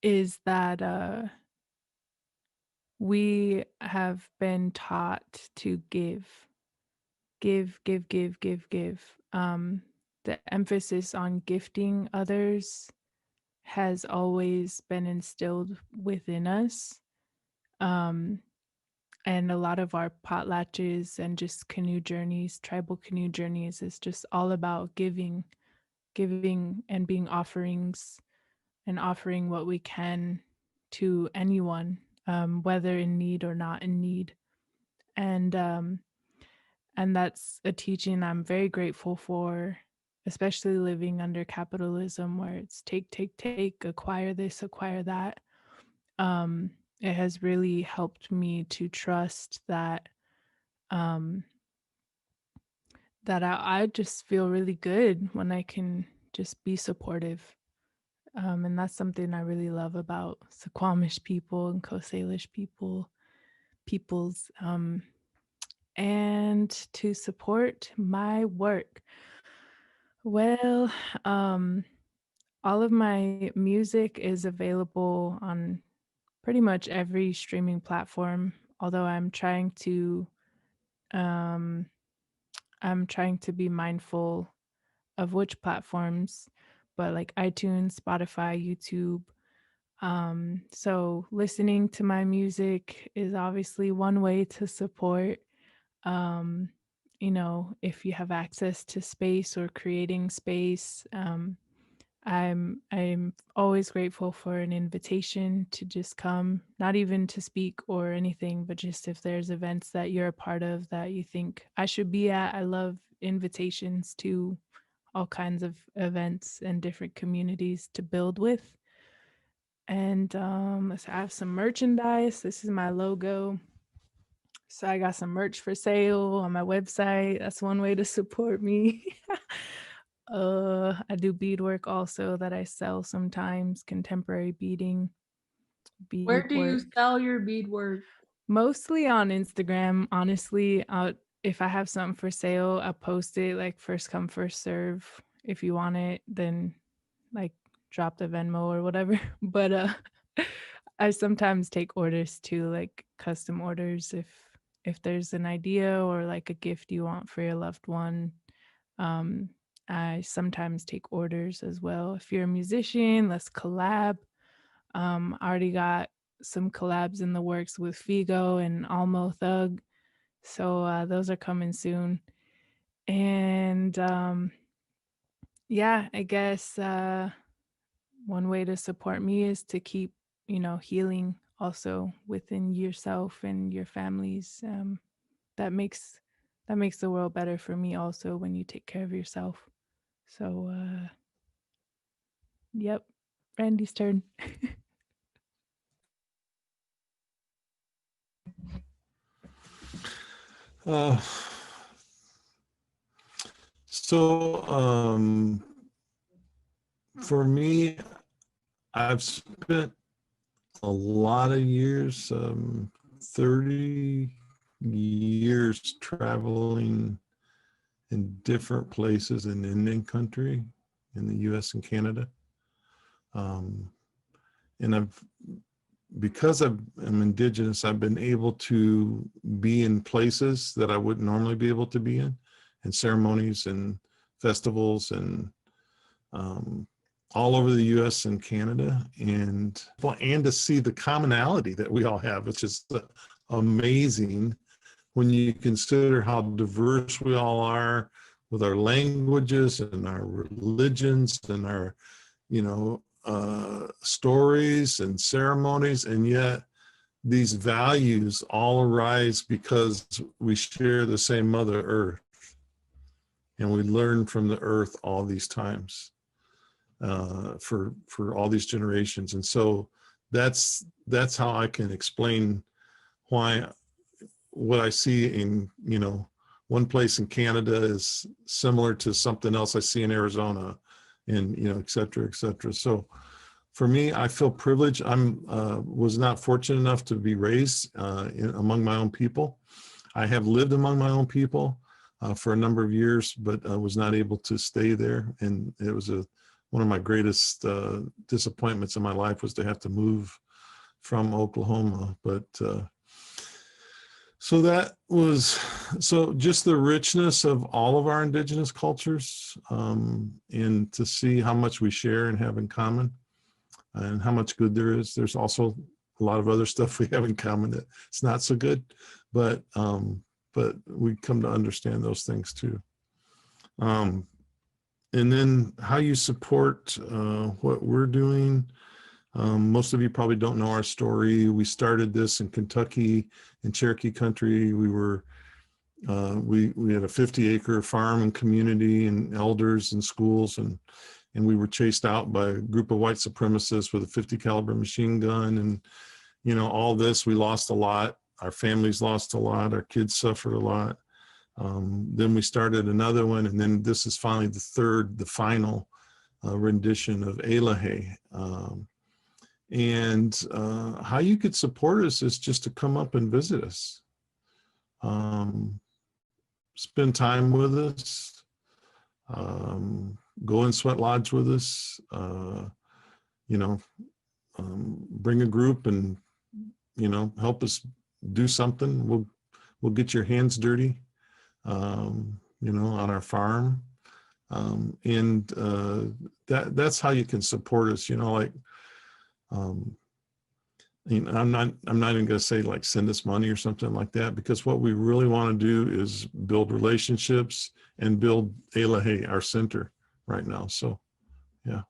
Is that we have been taught to give. The emphasis on gifting others has always been instilled within us. And a lot of our potlatches and just canoe journeys, tribal canoe journeys, is just all about giving and being offerings, and offering what we can to anyone, whether in need or not in need. And that's a teaching I'm very grateful for, especially living under capitalism, where it's take, acquire this, acquire that. It has really helped me to trust that I just feel really good when I can just be supportive. And that's something I really love about Suquamish people and Coast Salish peoples. And to support my work, well, all of my music is available on pretty much every streaming platform, although um, I'm trying to be mindful of which platforms, but like iTunes, Spotify, YouTube. So listening to my music is obviously one way to support. Um, if you have access to space or creating space, I'm always grateful for an invitation to just come, not even to speak or anything, but just if there's events that you're a part of that you think I should be at. I love invitations to all kinds of events and different communities to build with. And I have some merchandise. This is my logo. So I got some merch for sale on my website. That's one way to support me. I do beadwork also that I sell sometimes, contemporary beading. Where do you Beadwork. sell your beadwork? Mostly on Instagram, honestly. If I have something for sale, I'll post it like first come, first serve. If you want it, then like drop the Venmo or whatever. But I sometimes take orders too, like custom orders if there's an idea or like a gift you want for your loved one. I sometimes take orders as well. If you're a musician, let's collab. I already got some collabs in the works with Figo and Almo Thug. So those are coming soon. And yeah, I guess one way to support me is to keep, healing also within yourself and your families. That makes the world better for me also when you take care of yourself. So yep, Randy's turn. Uh, so for me, I've spent a lot of years, 30 years traveling in different places in Indian country, in the US and Canada. And because I'm indigenous, I've been able to be in places that I wouldn't normally be able to be in ceremonies and festivals and all over the US and Canada, and to see the commonality that we all have, which is amazing when you consider how diverse we all are with our languages and our religions and our, stories and ceremonies, and yet these values all arise because we share the same Mother Earth, and we learn from the earth all these times for all these generations. And so that's how I can explain why what I see in one place in Canada is similar to something else I see in Arizona, and et cetera, et cetera. So for me, I feel privileged. Was not fortunate enough to be raised among my own people. I have lived among my own people for a number of years, but was not able to stay there. And it was one of my greatest disappointments in my life was to have to move from Oklahoma. But so just the richness of all of our indigenous cultures, and to see how much we share and have in common, and how much good there is. There's also a lot of other stuff we have in common that it's not so good, but we come to understand those things too. And then how you support what we're doing. Most of you probably don't know our story. We started this in Kentucky, in Cherokee country. We had a 50-acre farm and community and elders and schools, and we were chased out by a group of white supremacists with a 50 caliber machine gun. And, all this, we lost a lot. Our families lost a lot. Our kids suffered a lot. Then we started another one. And then this is finally the final rendition of Elahe. And how you could support us is just to come up and visit us. Spend time with us. Go and sweat lodge with us. Bring a group and help us do something. We'll get your hands dirty, on our farm, and that's how you can support us. I'm not even going to say like send us money or something like that, because what we really want to do is build relationships and build Elahe, our center, right now. So, yeah.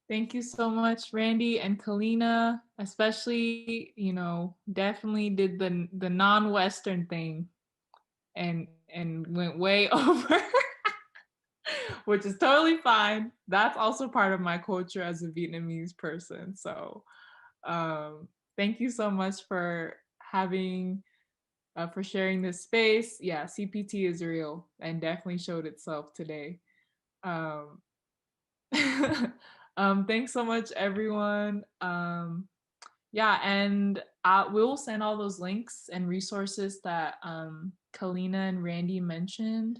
Thank you so much, Randy and Kalina, especially, definitely did the non-Western thing and went way over, which is totally fine. That's also part of my culture as a Vietnamese person. So thank you so much for for sharing this space. Yeah, CPT is real and definitely showed itself today. Thanks so much, everyone. Yeah, and we'll send all those links and resources that Kalina and Randy mentioned.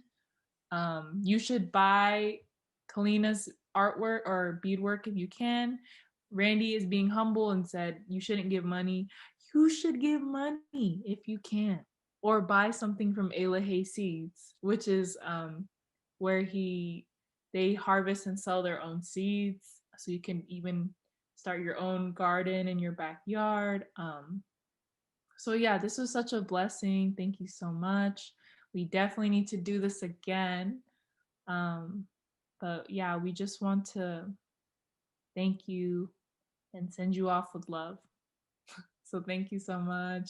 You should buy Kalina's artwork or beadwork if you can. Randy is being humble and said you shouldn't give money. You should give money if you can, or buy something from Elahe Seeds, which is where they harvest and sell their own seeds, so you can even start your own garden in your backyard. So yeah, this was such a blessing. Thank you so much. We definitely need to do this again. But yeah, we just want to thank you and send you off with love. So thank you so much.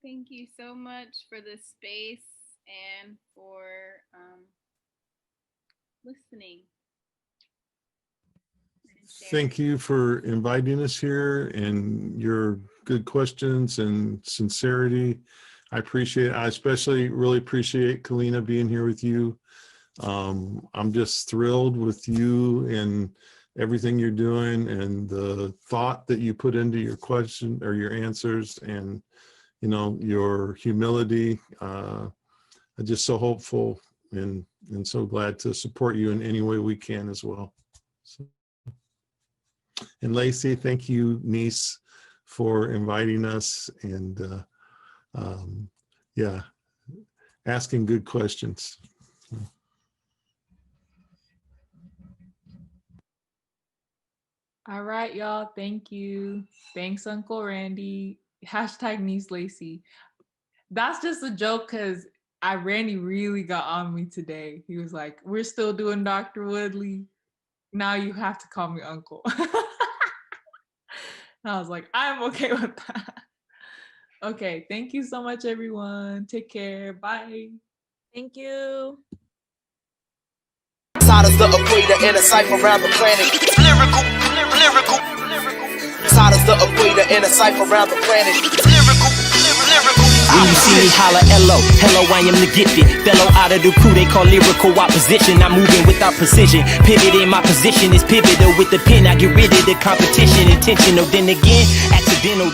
Thank you so much for this space and for listening. thank you for inviting us here and your good questions and sincerity. I appreciate it. I especially really appreciate Kalina being here with you. I'm just thrilled with you and everything you're doing and the thought that you put into your question or your answers and, you know, your humility. I'm just so hopeful and so glad to support you in any way we can as well. So. And Lacey, thank you, niece, for inviting us and yeah, asking good questions. All right, y'all. Thank you. Thanks, Uncle Randy. Hashtag niece Lacey. That's just a joke because Randy really got on me today. He was like, "We're still doing Dr. Woodley. Now you have to call me Uncle." And I was like, I'm okay with that. Okay, thank you so much, everyone. Take care. Bye. Thank you. Side is the equator in a cipher around the planet. Lyrical, lyrical, lyrical. Side is the equator in a cipher around the planet. Lyrical, lyrical. When you see me holla hello, I am the gifted fellow out of the crew they call lyrical opposition. I'm moving without precision, pivot in my position is pivotal with the pen. I get rid of the competition, intentional, then again accidental.